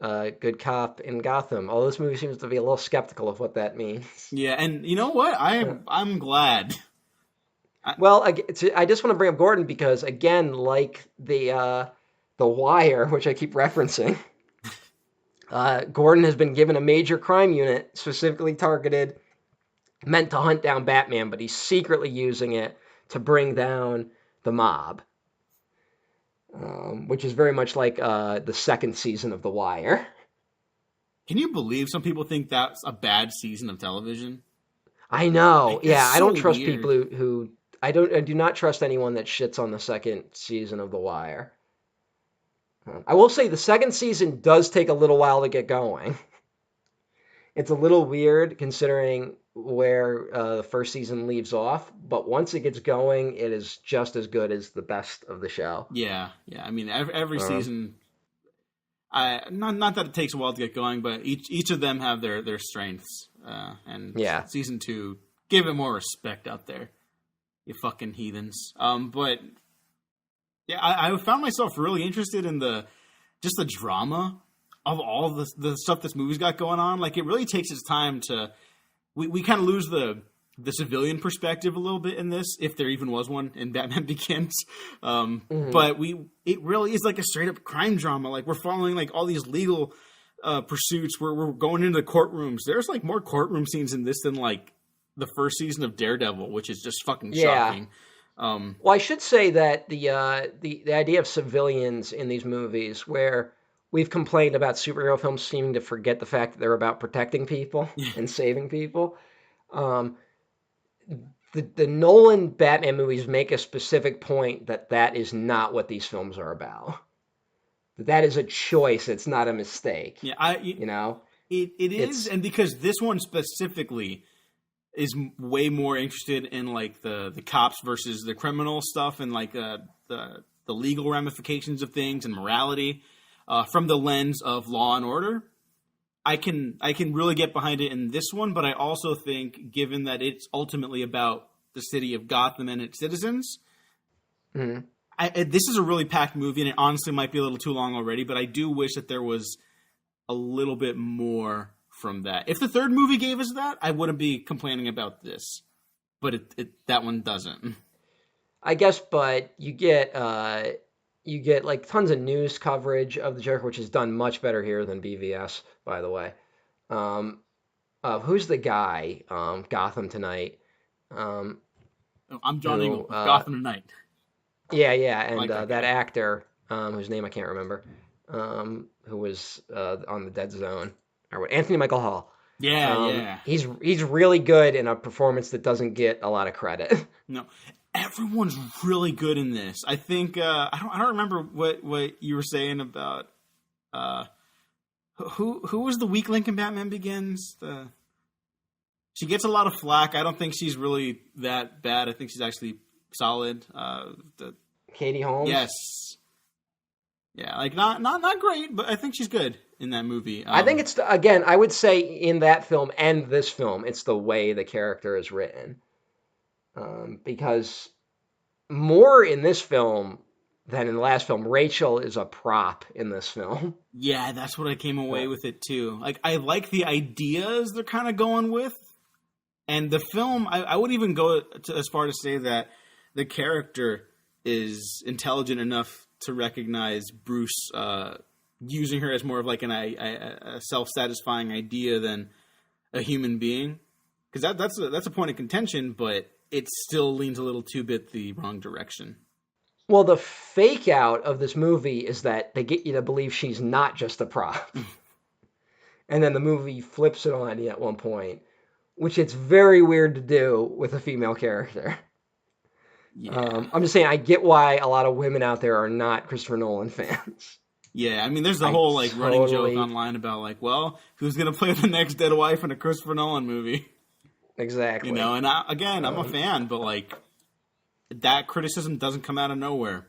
good cop in Gotham. Although this movie seems to be a little skeptical of what that means. Yeah, and you know what? I'm glad. I just want to bring up Gordon because again, like the Wire, which I keep referencing, Gordon has been given a major crime unit specifically targeted, meant to hunt down Batman, but he's secretly using it to bring down the mob. Which is very much like the second season of The Wire. Can you believe some people think that's a bad season of television? I know. I don't trust weird. people who I do not trust anyone that shits on the second season of The Wire. I will say the second season does take a little while to get going. It's a little weird considering where the first season leaves off, but once it gets going, it is just as good as the best of the show. Yeah. I mean, every season, not that it takes a while to get going, but each of them have their strengths. And season 2, give it more respect out there, you fucking heathens. But yeah, I found myself really interested in the drama of all the stuff this movie's got going on. Like, it really takes its time to. We kind of lose the civilian perspective a little bit in this, if there even was one in Batman Begins. But it really is like a straight up crime drama. Like, we're following all these legal pursuits. We're going into the courtrooms. There's more courtroom scenes in this than the first season of Daredevil, which is just fucking shocking. Well, I should say that the idea of civilians in these movies, where we've complained about superhero films seeming to forget the fact that they're about protecting people and saving people. The Nolan Batman movies make a specific point that is not what these films are about. That is a choice. It's not a mistake. Yeah, you know? It is, and because this one specifically is way more interested in the cops versus the criminal stuff and the legal ramifications of things and morality. From the lens of Law and Order, I can really get behind it in this one, but I also think, given that it's ultimately about the city of Gotham and its citizens, this is a really packed movie, and it honestly might be a little too long already, but I do wish that there was a little bit more from that. If the third movie gave us that, I wouldn't be complaining about this, but that one doesn't. I guess, but you get tons of news coverage of the Joker, which is done much better here than BVS, by the way. Who's the guy? Gotham Tonight. I'm John Eagle. Gotham Tonight. Yeah, and that actor, whose name I can't remember, who was on the Dead Zone, Anthony Michael Hall. Yeah. He's really good in a performance that doesn't get a lot of credit. No. Everyone's really good in this. I think I don't remember what you were saying about who was the weak link in Batman Begins. She gets a lot of flack. I don't think she's really that bad. I think she's actually solid. Katie Holmes. Yes. Yeah, like not great, but I think she's good in that movie. I think it's again. I would say in that film and this film, it's the way the character is written, because more in this film than in the last film, Rachel is a prop in this film. Yeah, that's what I came away with it too. Like, I like the ideas they're kind of going with, and the film. I would even go as far to say that the character is intelligent enough to recognize Bruce using her as more of like a self-satisfying idea than a human being, because that's a point of contention, but it still leans a little too bit the wrong direction. Well, the fake out of this movie is that they get you to believe she's not just a prop, and then the movie flips it on you at one point, which it's very weird to do with a female character. Yeah. I'm just saying, I get why a lot of women out there are not Christopher Nolan fans. Yeah, I mean, there's the whole like running joke online about like, well, who's gonna play the next dead wife in a Christopher Nolan movie? Exactly. You know, and I'm a fan, but like that criticism doesn't come out of nowhere.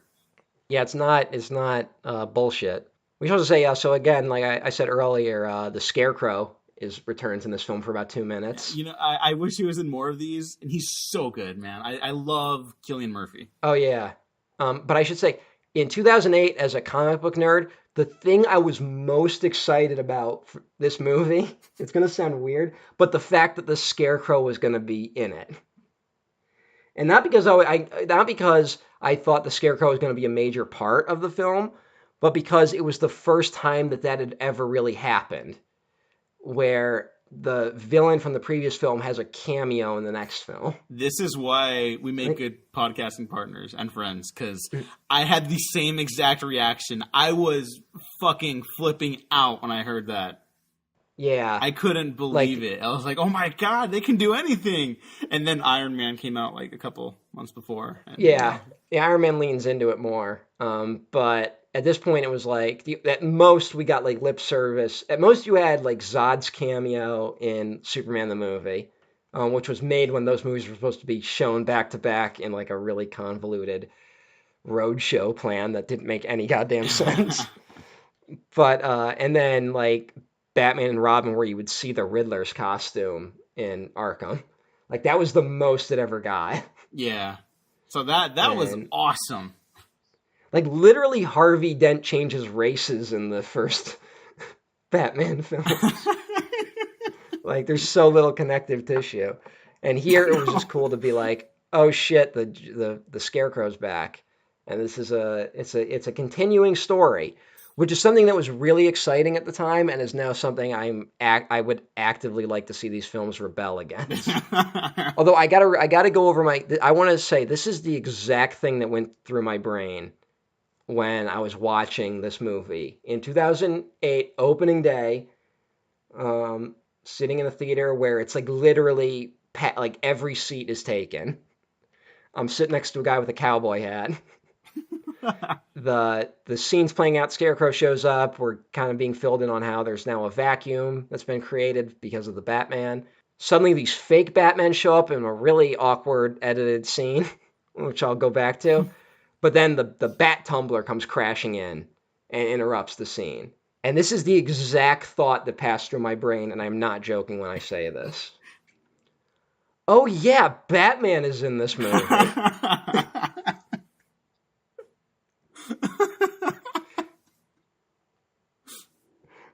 Yeah, it's not bullshit. We should also say, so again, like I said earlier, the Scarecrow returns in this film for about 2 minutes. You know, I wish he was in more of these, and he's so good, man. I love Cillian Murphy. Oh, yeah. But I should say, in 2008, as a comic book nerd, the thing I was most excited about for this movie, it's going to sound weird, but the fact that the Scarecrow was going to be in it. And not because I thought the Scarecrow was going to be a major part of the film, but because it was the first time that had ever really happened, where the villain from the previous film has a cameo in the next film. This is why we make good podcasting partners and friends, because I had the same exact reaction. I was fucking flipping out when I heard that. Yeah. I couldn't believe it. I was like, oh my God, they can do anything. And then Iron Man came out like a couple months before. And, yeah. Iron Man leans into it more. But at this point, it was like, at most, we got like lip service. At most, you had like Zod's cameo in Superman the movie, which was made when those movies were supposed to be shown back to back in like a really convoluted roadshow plan that didn't make any goddamn sense. But, and then like Batman and Robin, where you would see the Riddler's costume in Arkham. Like, that was the most it ever got. Yeah. So that was awesome. Like, literally, Harvey Dent changes races in the first Batman films. Like, there's so little connective tissue. And here it was just cool to be like, oh shit, the Scarecrow's back. And this is it's a continuing story, which is something that was really exciting at the time and is now something I would actively like to see these films rebel against. Although I gotta go over I want to say this is the exact thing that went through my brain when I was watching this movie in 2008, opening day, sitting in a theater where it's like literally like every seat is taken. I'm sitting next to a guy with a cowboy hat. The scene's playing out, Scarecrow shows up, we're kind of being filled in on how there's now a vacuum that's been created because of the Batman. Suddenly these fake Batmen show up in a really awkward edited scene, which I'll go back to. But then the Bat Tumbler comes crashing in and interrupts the scene. And this is the exact thought that passed through my brain, and I'm not joking when I say this. Oh yeah, Batman is in this movie.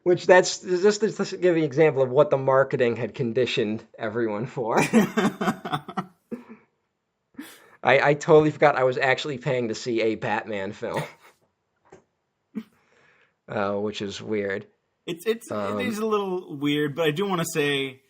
Which that's just to give you an example of what the marketing had conditioned everyone for. I totally forgot I was actually paying to see a Batman film, which is weird. It is a little weird, but I do want to say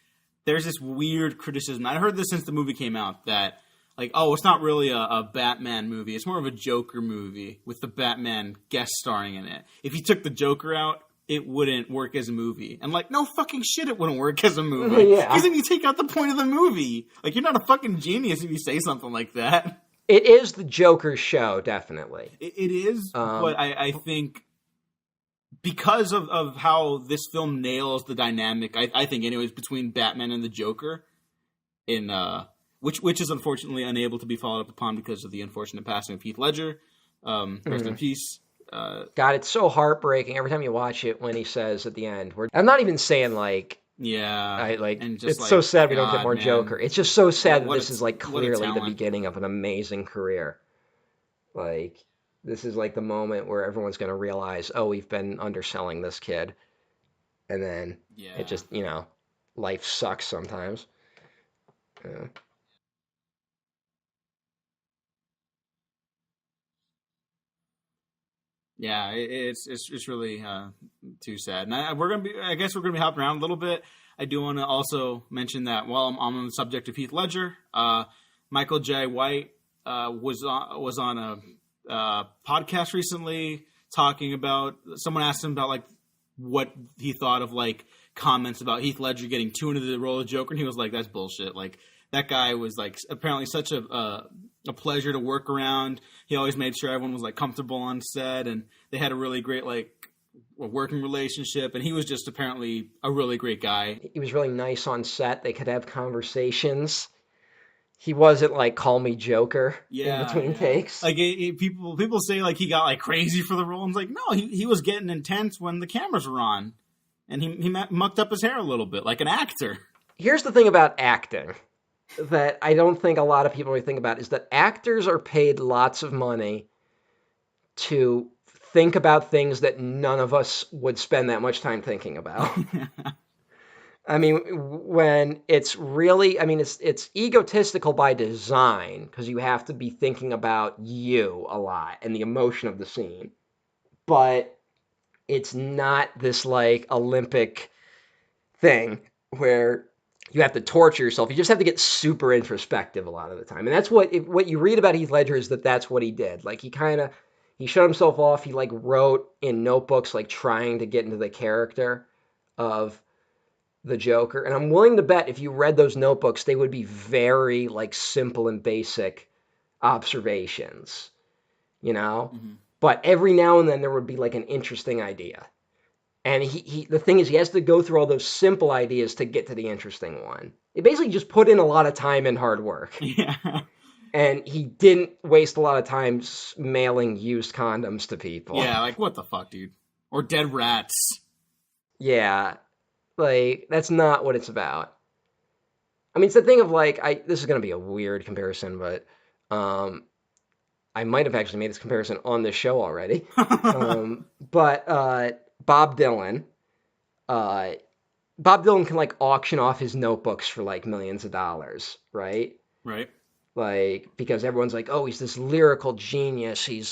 there's this weird criticism. I heard this since the movie came out that, like, oh, it's not really a Batman movie. It's more of a Joker movie with the Batman guest starring in it. If you took the Joker out, it wouldn't work as a movie. And like, no fucking shit, it wouldn't work as a movie. Yeah. Because then you take out the point of the movie. Like, you're not a fucking genius if you say something like that. It is the Joker's show, definitely. It is, but I think because of how this film nails the dynamic, I think anyways, between Batman and the Joker in which is unfortunately unable to be followed up upon because of the unfortunate passing of Heath Ledger. Rest in peace. God, it's so heartbreaking every time you watch it when he says at the end, I'm not even saying like, Yeah, and just it's like, so sad we don't get God, more man. Joker. It's just so sad that What this a- is like what a clearly the talent. beginning of an amazing career. Like, this is like the moment where everyone's going to realize, oh, we've been underselling this kid. And then Yeah. it just, life sucks sometimes. Yeah. Yeah, it's really too sad. And I guess we're gonna be hopping around a little bit. I do want to also mention that while I'm on the subject of Heath Ledger, Michael J. White was on a podcast recently talking about. Someone asked him about like what he thought of like comments about Heath Ledger getting too into the role of Joker, and he was like, "That's bullshit." Like that guy was like apparently such a pleasure to work around. He always made sure everyone was like comfortable on set, and they had a really great like a working relationship. And he was just apparently a really great guy. He was really nice on set. They could have conversations. He wasn't like call me Joker in between takes. Like people say like he got like crazy for the role. I'm like, no, he was getting intense when the cameras were on, and he mucked up his hair a little bit like an actor. Here's the thing about acting that I don't think a lot of people really think about is that actors are paid lots of money to think about things that none of us would spend that much time thinking about. I mean, when it's really, it's egotistical by design because you have to be thinking about you a lot and the emotion of the scene. But it's not this like Olympic thing where you have to torture yourself. You just have to get super introspective a lot of the time. And that's what you read about Heath Ledger is that's what he did. Like he shut himself off. He like wrote in notebooks, like trying to get into the character of the Joker. And I'm willing to bet if you read those notebooks, they would be very like simple and basic observations, Mm-hmm. But every now and then there would be like an interesting idea. And the thing is, he has to go through all those simple ideas to get to the interesting one. He basically just put in a lot of time and hard work. Yeah. And he didn't waste a lot of time mailing used condoms to people. Yeah, like what the fuck, dude? Or dead rats. Yeah. Like, that's not what it's about. I mean, it's the thing of like, this is going to be a weird comparison, but I might have actually made this comparison on this show already. But Bob Dylan can like auction off his notebooks for like millions of dollars, right? Right. Like, because everyone's like, oh, he's this lyrical genius. He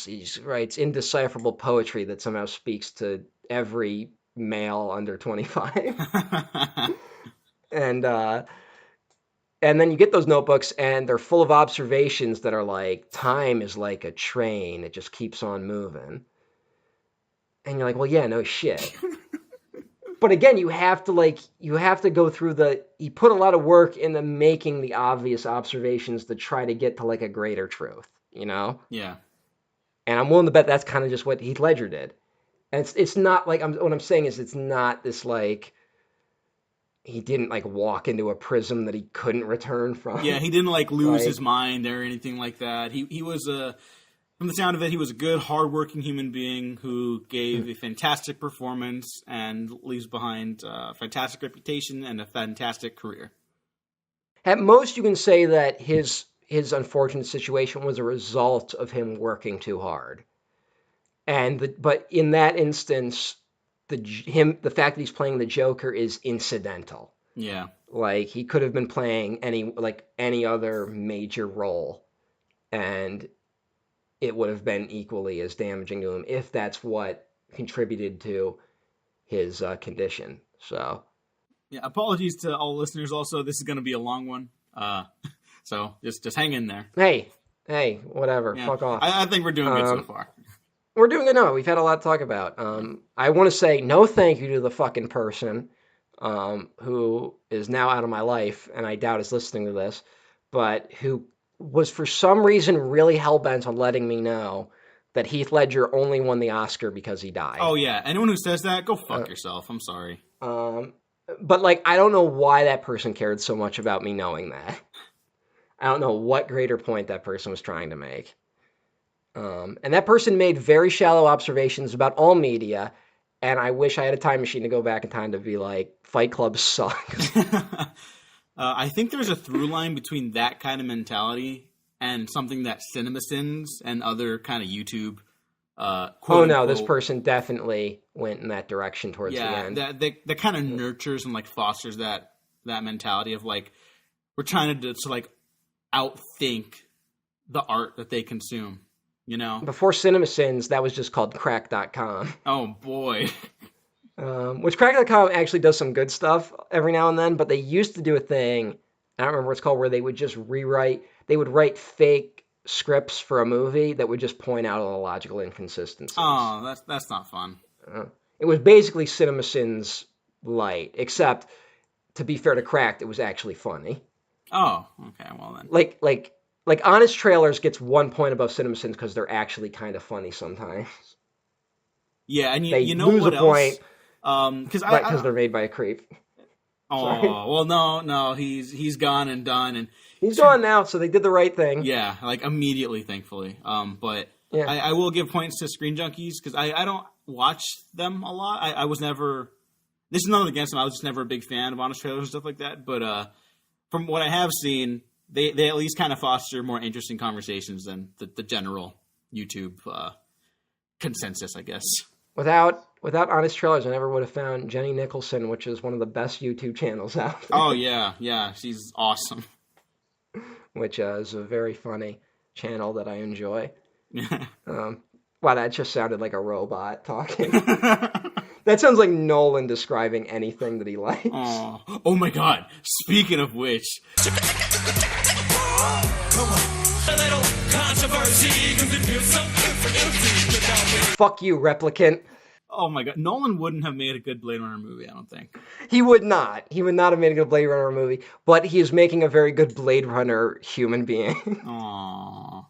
writes indecipherable poetry that somehow speaks to every male under 25. And then you get those notebooks and they're full of observations that are like, time is like a train. It just keeps on moving. And you're like, well, yeah, no shit. But again, you have to go through he put a lot of work into making the obvious observations to try to get to like a greater truth, Yeah. And I'm willing to bet that's kind of just what Heath Ledger did. And it's not like, what I'm saying is it's not this like, he didn't like walk into a prism that he couldn't return from. Yeah, he didn't like lose his mind or anything like that. He was from the sound of it, he was a good, hardworking human being who gave a fantastic performance and leaves behind a fantastic reputation and a fantastic career. At most, you can say that his unfortunate situation was a result of him working too hard. But in that instance, the fact that he's playing the Joker is incidental. Yeah. Like he could have been playing any other major role, and it would have been equally as damaging to him if that's what contributed to his condition. So, yeah. Apologies to all listeners. Also, this is going to be a long one. So just hang in there. Hey, whatever. Yeah. Fuck off. I think we're doing good so far. We're doing good now. We've had a lot to talk about. I want to say no thank you to the fucking person who is now out of my life, and I doubt is listening to this, but who was for some reason really hell-bent on letting me know that Heath Ledger only won the Oscar because he died. Oh, yeah. Anyone who says that, go fuck yourself. I'm sorry. But, like, I don't know why that person cared so much about me knowing that. I don't know what greater point that person was trying to make. And that person made very shallow observations about all media, and I wish I had a time machine to go back in time to be like, Fight Club sucks. I think there's a through line between that kind of mentality and something that CinemaSins and other kind of YouTube This person definitely went in that direction towards the end. that kind of nurtures and like fosters that mentality of like, we're trying to like outthink the art that they consume, you know? Before CinemaSins, that was just called crack.com. Oh boy. Which crack.com actually does some good stuff every now and then, but they used to do a thing, I don't remember what it's called, where they would just write fake scripts for a movie that would just point out all the logical inconsistencies. Oh, that's not fun. It was basically CinemaSins light, except, to be fair to Cracked, it was actually funny. Oh, okay, well then. Like Honest Trailers gets 1 point above CinemaSins because they're actually kind of funny sometimes. Yeah, and they you know lose what a else? Point Because they're made by a creep. Oh, well, no, he's gone and done, and he's gone now, so they did the right thing. Yeah, like immediately, thankfully. But yeah. I will give points to Screen Junkies because I don't watch them a lot. I was never. This is nothing against them. I was just never a big fan of Honest Trailers and stuff like that. But from what I have seen, they at least kind of foster more interesting conversations than the general YouTube consensus, I guess. Without Honest Trailers, I never would have found Jenny Nicholson, which is one of the best YouTube channels out there. Oh, yeah, she's awesome. Which is a very funny channel that I enjoy. Wow, that just sounded like a robot talking. That sounds like Nolan describing anything that he likes. Oh my God, speaking of which... Fuck you, replicant. Oh my God, Nolan wouldn't have made a good Blade Runner movie, I don't think. He would not. He would not have made a good Blade Runner movie, but he is making a very good Blade Runner human being. Aww.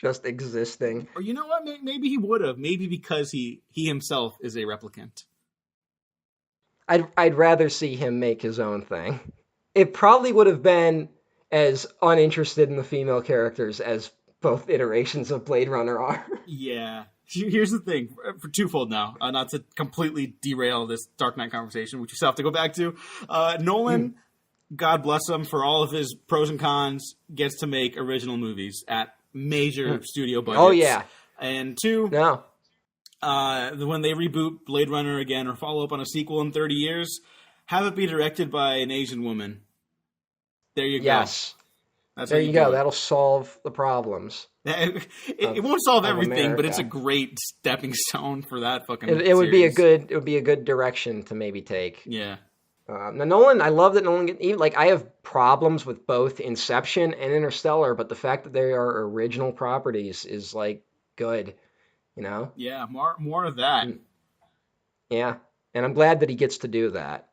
Just existing. Or you know what? Maybe he would have. Maybe because he himself is a replicant. I'd rather see him make his own thing. It probably would have been as uninterested in the female characters as both iterations of Blade Runner are. Yeah. Here's the thing, for twofold now, not to completely derail this Dark Knight conversation, which you still have to go back to. Nolan, God bless him for all of his pros and cons, gets to make original movies at major studio budgets. Oh, yeah. And two, when they reboot Blade Runner again or follow up on a sequel in 30 years, have it be directed by an Asian woman. There you go. Yes. There you go. That'll solve the problems. It won't solve everything, but it's a great stepping stone for that fucking it would be a good direction to maybe take. Yeah. Now Nolan, I love that Nolan. I have problems with both Inception and Interstellar, but the fact that they are original properties is good. You know. Yeah. More of that. Yeah, and I'm glad that he gets to do that.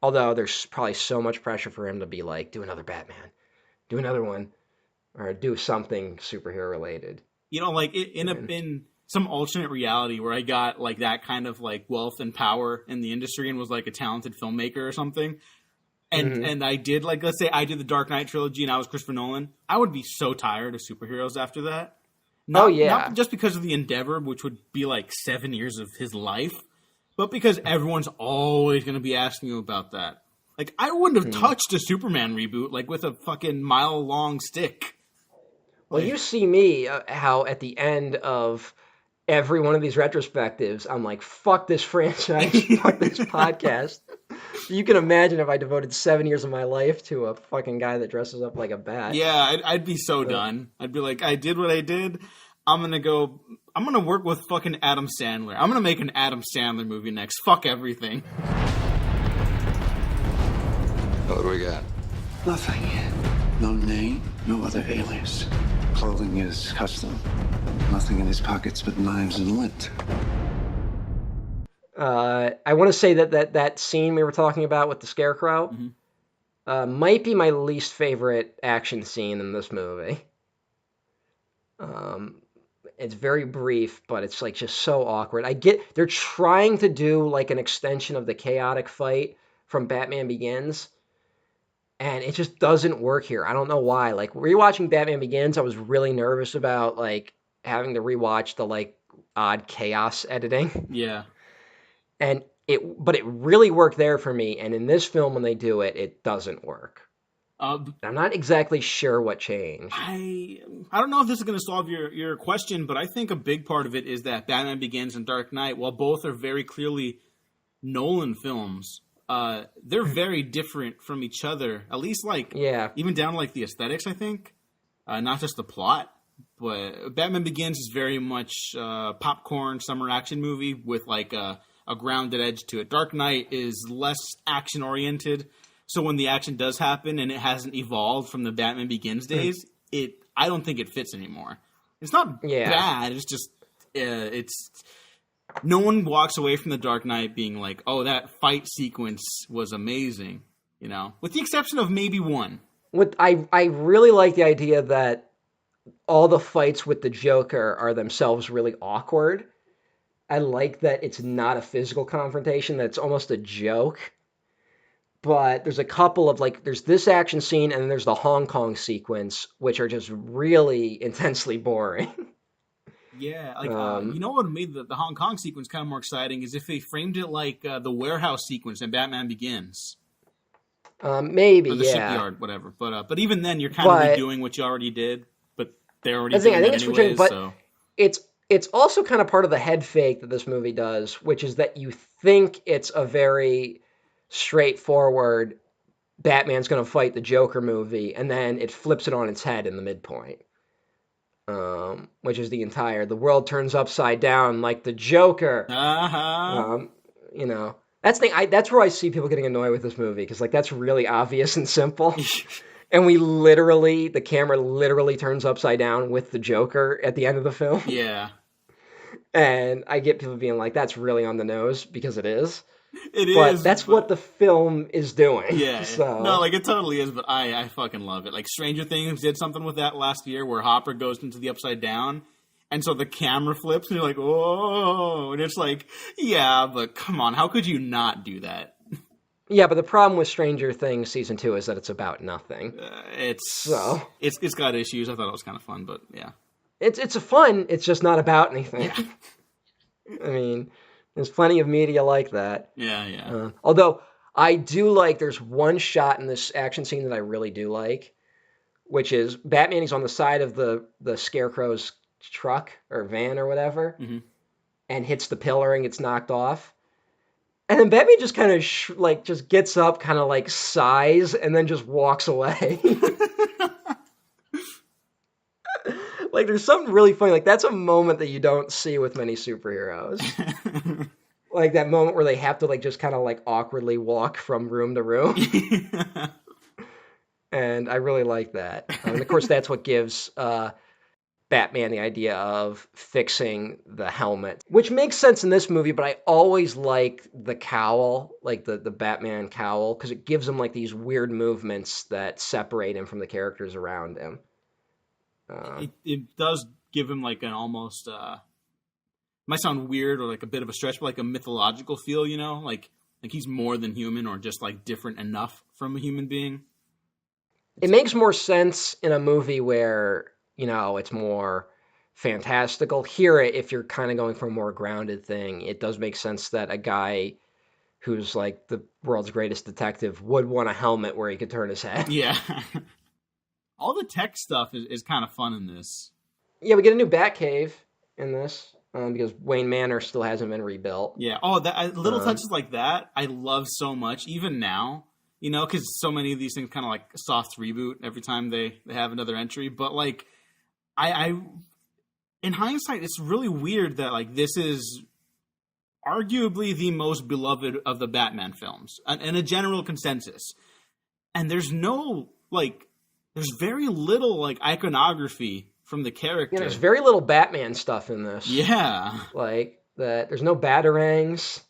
Although there's probably so much pressure for him to be like, do another Batman, do another one, or do something superhero related. You know, in some alternate reality where I got that kind of wealth and power in the industry and was a talented filmmaker or something, and I did let's say I did the Dark Knight trilogy and I was Christopher Nolan, I would be so tired of superheroes after that. Not just because of the endeavor, which would be 7 years of his life, but because everyone's always going to be asking you about that. I wouldn't have touched a Superman reboot, with a fucking mile-long stick. Well, you see me, how at the end of every one of these retrospectives, I'm like, fuck this franchise, fuck this podcast. You can imagine if I devoted 7 years of my life to a fucking guy that dresses up like a bat. Yeah, I'd be so done. I'd be like, I did what I did. I'm going to work with fucking Adam Sandler. I'm going to make an Adam Sandler movie next. Fuck everything. What do we got? Nothing. No name, no other alias. Clothing is custom. Nothing in his pockets but knives and lint. I want to say that scene we were talking about with the Scarecrow might be my least favorite action scene in this movie. It's very brief, but it's just so awkward. They're trying to do an extension of the chaotic fight from Batman Begins. and it just doesn't work here. I don't know why. Like rewatching Batman Begins, I was really nervous about like having to rewatch the like odd chaos editing. Yeah. But it really worked there for me. And in this film, when they do it, it doesn't work. I'm not exactly sure what changed. I don't know if this is going to solve your question, but I think a big part of it is that Batman Begins and Dark Knight, while both are very clearly Nolan films, they're very different from each other. At least even down to like the aesthetics, I think, not just the plot. But Batman Begins is very much popcorn summer action movie with like a grounded edge to it. Dark Knight is less action oriented, so when the action does happen and it hasn't evolved from the Batman Begins days, I don't think it fits anymore. It's not bad. It's just no one walks away from the Dark Knight being like, "Oh, that fight sequence was amazing," you know, with the exception of maybe one. I really like the idea that all the fights with the Joker are themselves really awkward. I like that it's not a physical confrontation, that it's almost a joke. But there's a couple of, like, there's this action scene and then there's the Hong Kong sequence, which are just really intensely boring. Yeah, like, you know what made the Hong Kong sequence kind of more exciting is if they framed it like the warehouse sequence in Batman Begins. Maybe, or the shipyard, whatever. But even then, you're kind of redoing what you already did, but they're already doing it anyways. But it's also kind of part of the head fake that this movie does, which is that you think it's a very straightforward Batman's going to fight the Joker movie, and then it flips it on its head in the midpoint. Which is the world turns upside down like the Joker. You know, that's where I see people getting annoyed with this movie, because like that's really obvious and simple. And the camera literally turns upside down with the Joker at the end of the film. Yeah. And I get people being like, that's really on the nose, because it is. But that's what the film is doing. Yeah. So. No, like it totally is, but I fucking love it. Like Stranger Things did something with that last year where Hopper goes into the upside down, and so the camera flips and you're like, oh, and it's like, yeah, but come on, how could you not do that? Yeah, but the problem with Stranger Things Season 2 is that it's about nothing. It's got issues. I thought it was kind of fun, but yeah. It's fun, it's just not about anything. Yeah. I mean, there's plenty of media like that. Yeah. Although, I do like, there's one shot in this action scene that I really do like, which is Batman is on the side of the Scarecrow's truck, or van, or whatever, and hits the pillar and gets knocked off. And then Batman just kind of just gets up, kind of like sighs, and then just walks away. Like there's something really funny. Like that's a moment that you don't see with many superheroes. Like that moment where they have to like just kind of like awkwardly walk from room to room. And I really like that. And of course, that's what gives Batman the idea of fixing the helmet, which makes sense in this movie, but I always like the cowl, like the Batman cowl, because it gives him like these weird movements that separate him from the characters around him. It does give him like an almost, might sound weird or like a bit of a stretch, but like a mythological feel, you know? Like he's more than human, or just like different enough from a human being. It makes more sense in a movie where, you know, it's more fantastical. Here, if you're kind of going for a more grounded thing, it does make sense that a guy who's like the world's greatest detective would want a helmet where he could turn his head. Yeah. All the tech stuff is kind of fun in this. Yeah, we get a new Batcave in this, because Wayne Manor still hasn't been rebuilt. Yeah. Oh, little touches like that I love so much, even now. You know, because so many of these things kind of like soft reboot every time they have another entry. But like, I in hindsight, it's really weird that like this is arguably the most beloved of the Batman films, and a general consensus. And there's very little like iconography from the character. Yeah, there's very little Batman stuff in this. Yeah, like that. There's no batarangs.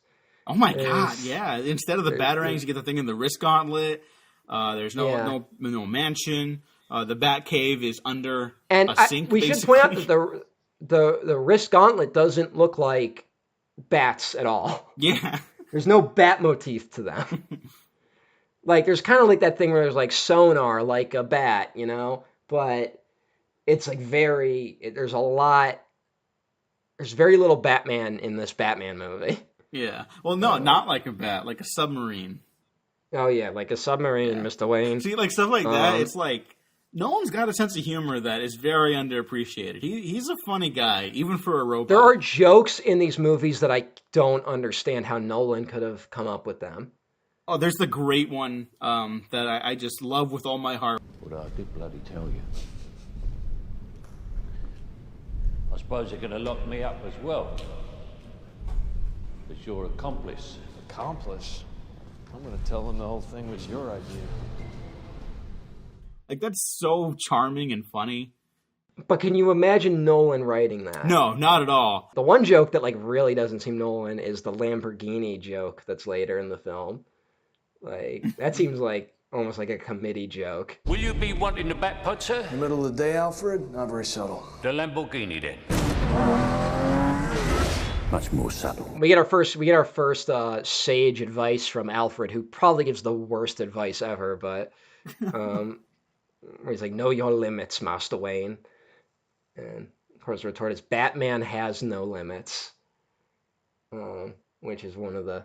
Oh my god! Yeah, instead of the batarangs, you get the thing in the wrist gauntlet. There's no mansion. The Batcave is under a sink. We should point out that the wrist gauntlet doesn't look like bats at all. Yeah, there's no bat motif to them. Like, there's kind of like that thing where there's like sonar, like a bat, you know? But it's like there's very little Batman in this Batman movie. Yeah. Well, no, not like a bat, like a submarine. Oh, yeah, like a submarine, Mr. Wayne. See, like stuff like that, it's like, Nolan's got a sense of humor that is very underappreciated. He's a funny guy, even for a robot. There are jokes in these movies that I don't understand how Nolan could have come up with them. Oh, there's the great one that I just love with all my heart. What I did bloody tell you. I suppose you're going to lock me up as well. As your accomplice. Accomplice? I'm going to tell them the whole thing was your idea. Like, that's so charming and funny. But can you imagine Nolan writing that? No, not at all. The one joke that like really doesn't seem Nolan is the Lamborghini joke that's later in the film. Like, that seems like almost like a committee joke. Will you be wanting the back pot, sir? In the middle of the day, Alfred? Not very subtle. The Lamborghini, then. Much more subtle. We get our first sage advice from Alfred, who probably gives the worst advice ever, but he's like, know your limits, Master Wayne. And of course the retort is, Batman has no limits, which is one of the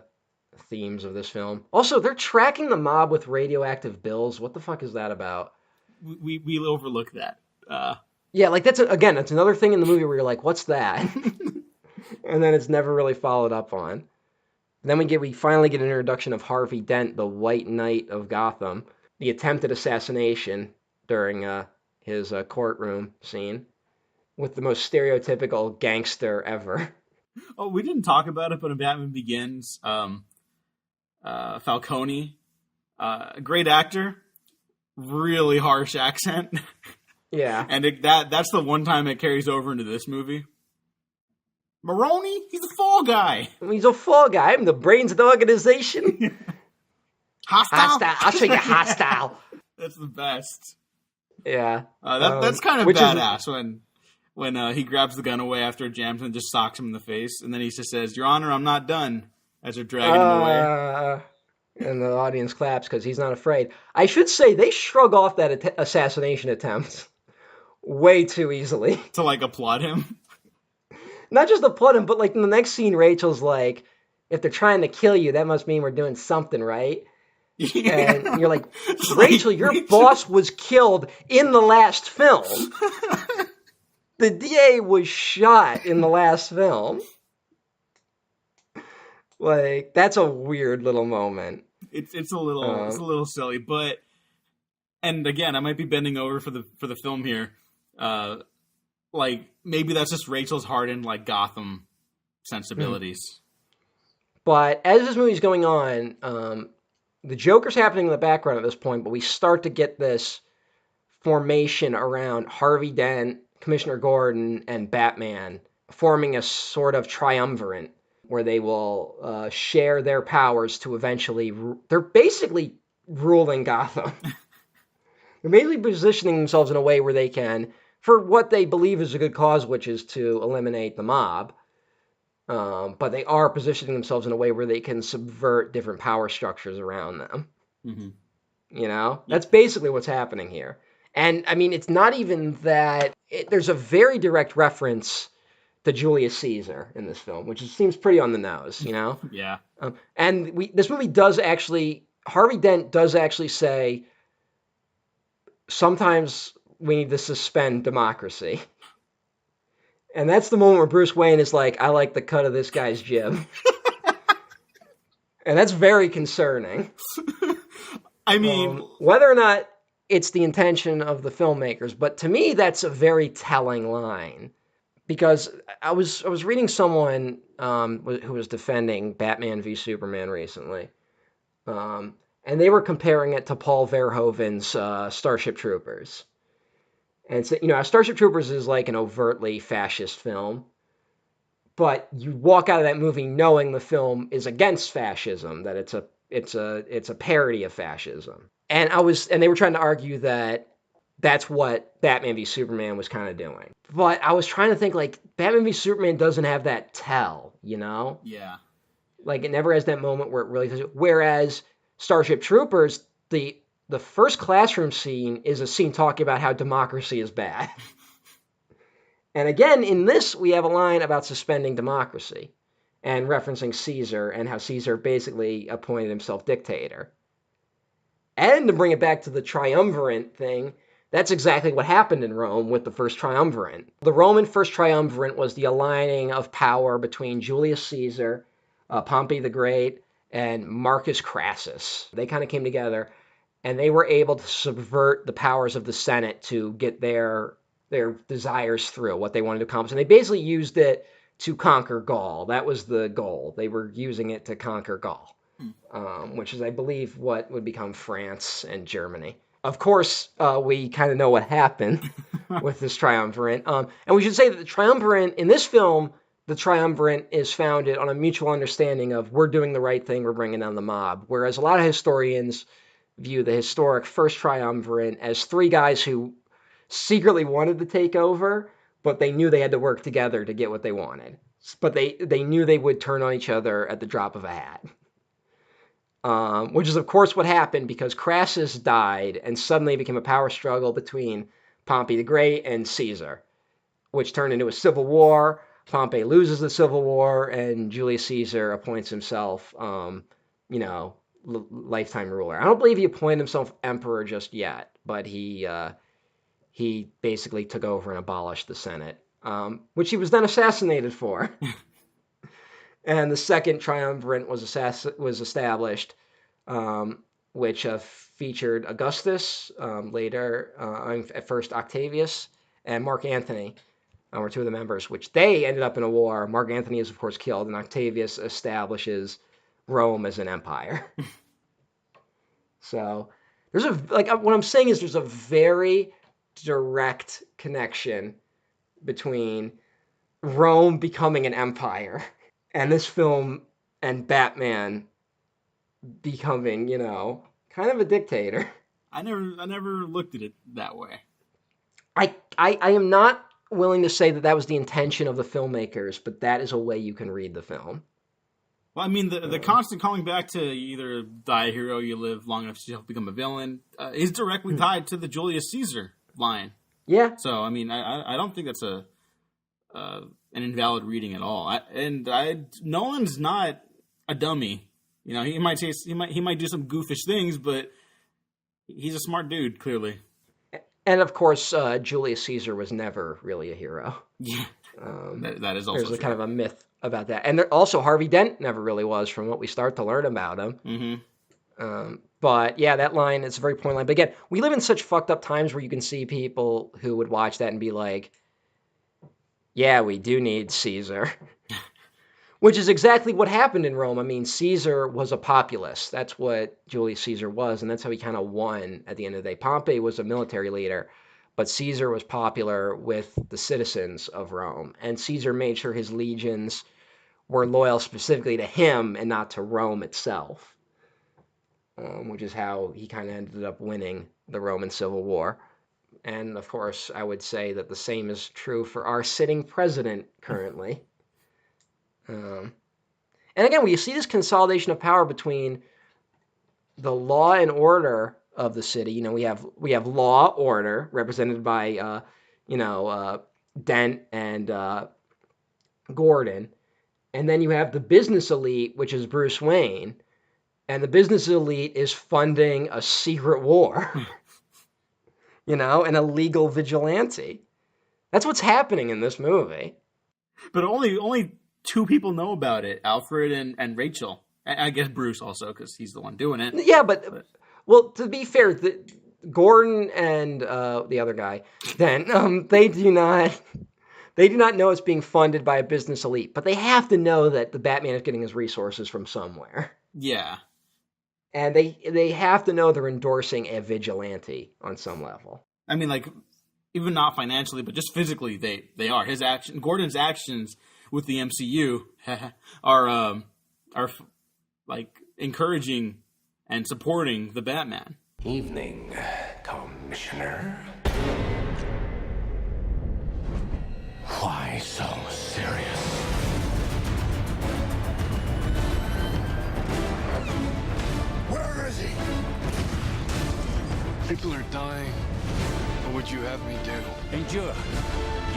themes of this film. Also, they're tracking the mob with radioactive bills. What the fuck is that about? We overlook that. Yeah, like that's another thing in the movie where you're like, what's that? And then it's never really followed up on. Then we finally get an introduction of Harvey Dent, the White Knight of Gotham, the attempted assassination during his courtroom scene with the most stereotypical gangster ever. Oh, we didn't talk about it, but in Batman Begins, Falcone, great actor, really harsh accent. Yeah. And that's the one time it carries over into this movie. Maroney, he's a fall guy. He's a fall guy. I'm the brains of the organization. Hostile? I'll show you hostile. That's the best. Yeah. That's kind of badass when he grabs the gun away after it jams and just socks him in the face. And then he just says, Your Honor, I'm not done, as they're dragging him away. And the audience claps because he's not afraid. I should say they shrug off that assassination attempt way too easily. To, like, applaud him. Not just applaud him, but, like, in the next scene, Rachel's like, if they're trying to kill you, that must mean we're doing something right. Yeah. And you're like, Rachel, your boss was killed in the last film. The DA was shot in the last film. Like, that's a weird little moment. It's a little silly, but, and again, I might be bending over for the film here. Like, maybe that's just Rachel's hardened, like, Gotham sensibilities. But as this movie's going on, the Joker's happening in the background at this point, but we start to get this formation around Harvey Dent, Commissioner Gordon, and Batman, forming a sort of triumvirate where they will share their powers to eventually... They're basically ruling Gotham. They're basically positioning themselves in a way where they can, for what they believe is a good cause, which is to eliminate the mob, but they are positioning themselves in a way where they can subvert different power structures around them. Mm-hmm. You know? That's basically what's happening here. And, I mean, it's not even that... there's a very direct reference to Julius Caesar in this film, which seems pretty on the nose, you know? Yeah. And this movie does actually... Harvey Dent does actually say, sometimes we need to suspend democracy. And that's the moment where Bruce Wayne is like, I like the cut of this guy's jib. And that's very concerning. I mean... whether or not it's the intention of the filmmakers, but to me, that's a very telling line. Because I was reading someone who was defending Batman v Superman recently. And they were comparing it to Paul Verhoeven's Starship Troopers. And so, you know, Starship Troopers is like an overtly fascist film, but you walk out of that movie knowing the film is against fascism, that it's a parody of fascism. And they were trying to argue that that's what Batman v Superman was kind of doing. But I was trying to think, like, Batman v Superman doesn't have that tell, you know? Yeah. Like, it never has that moment where it really does it. Whereas Starship Troopers the first classroom scene is a scene talking about how democracy is bad. And again, in this, we have a line about suspending democracy and referencing Caesar and how Caesar basically appointed himself dictator. And to bring it back to the triumvirate thing, that's exactly what happened in Rome with the first triumvirate. The Roman first triumvirate was the aligning of power between Julius Caesar, Pompey the Great, and Marcus Crassus. They kind of came together, and they were able to subvert the powers of the Senate to get their desires through, what they wanted to accomplish. And they basically used it to conquer Gaul. That was the goal. They were using it to conquer Gaul, which is, I believe, what would become France and Germany. Of course, we kind of know what happened with this triumvirate. And we should say that the triumvirate, in this film, the triumvirate is founded on a mutual understanding of we're doing the right thing, we're bringing down the mob. Whereas a lot of historians view the historic first triumvirate as three guys who secretly wanted to take over, but they knew they had to work together to get what they wanted. But they knew they would turn on each other at the drop of a hat. Which is, of course, what happened because Crassus died and suddenly it became a power struggle between Pompey the Great and Caesar, which turned into a civil war. Pompey loses the civil war and Julius Caesar appoints himself, lifetime ruler. I don't believe he appointed himself emperor just yet, but he basically took over and abolished the Senate, which he was then assassinated for. And the second triumvirate was established, which featured Augustus, later at first Octavius, and Mark Antony were two of the members, which they ended up in a war. Mark Antony is, of course, killed, and Octavius establishes Rome as an empire. So what I'm saying is there's a very direct connection between Rome becoming an empire and this film and Batman becoming, kind of a dictator. I never looked at it that way. I am not willing to say that was the intention of the filmmakers, but that is a way you can read the film. Well, I mean, the constant calling back to either die a hero, you live long enough to become a villain, is directly tied to the Julius Caesar line. Yeah. So, I mean, I don't think that's an invalid reading at all. Nolan's not a dummy. He might do some goofish things, but he's a smart dude, clearly. And of course, Julius Caesar was never really a hero. Yeah, that is also there's kind of a myth about that. And also Harvey Dent never really was, from what we start to learn about him. Mm-hmm. But yeah, that line, it's a very point line. But again, we live in such fucked up times where you can see people who would watch that and be like, yeah, we do need Caesar. Which is exactly what happened in Rome. I mean, Caesar was a populist. That's what Julius Caesar was, and that's how he kind of won at the end of the day. Pompey was a military leader, but Caesar was popular with the citizens of Rome. And Caesar made sure his legions were loyal specifically to him and not to Rome itself, which is how he kind of ended up winning the Roman Civil War. And, of course, I would say that the same is true for our sitting president currently. And again, when you see this consolidation of power between the law and order of the city, we have law, order, represented by, Dent and Gordon. And then you have the business elite, which is Bruce Wayne. And the business elite is funding a secret war. An illegal vigilante. That's what's happening in this movie. But only two people know about it, Alfred and Rachel. I guess Bruce also, because he's the one doing it. Yeah, but well, to be fair, Gordon and the other guy, then they do not know it's being funded by a business elite, but they have to know that the Batman is getting his resources from somewhere. Yeah. And they have to know they're endorsing a vigilante on some level. I mean, even not financially, but just physically, they are. Gordon's actions with the MCU are encouraging and supporting the Batman. Evening, Commissioner. Why so serious? Where is he? People are dying. What would you have me do? Endure.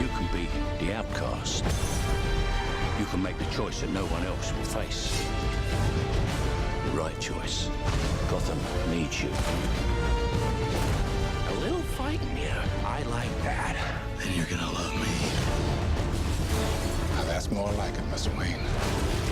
You can be the outcast. You can make the choice that no one else will face. The right choice. Gotham needs you. A little fighting here. I like that. Then you're gonna love me. Now that's more like it, Mr. Wayne.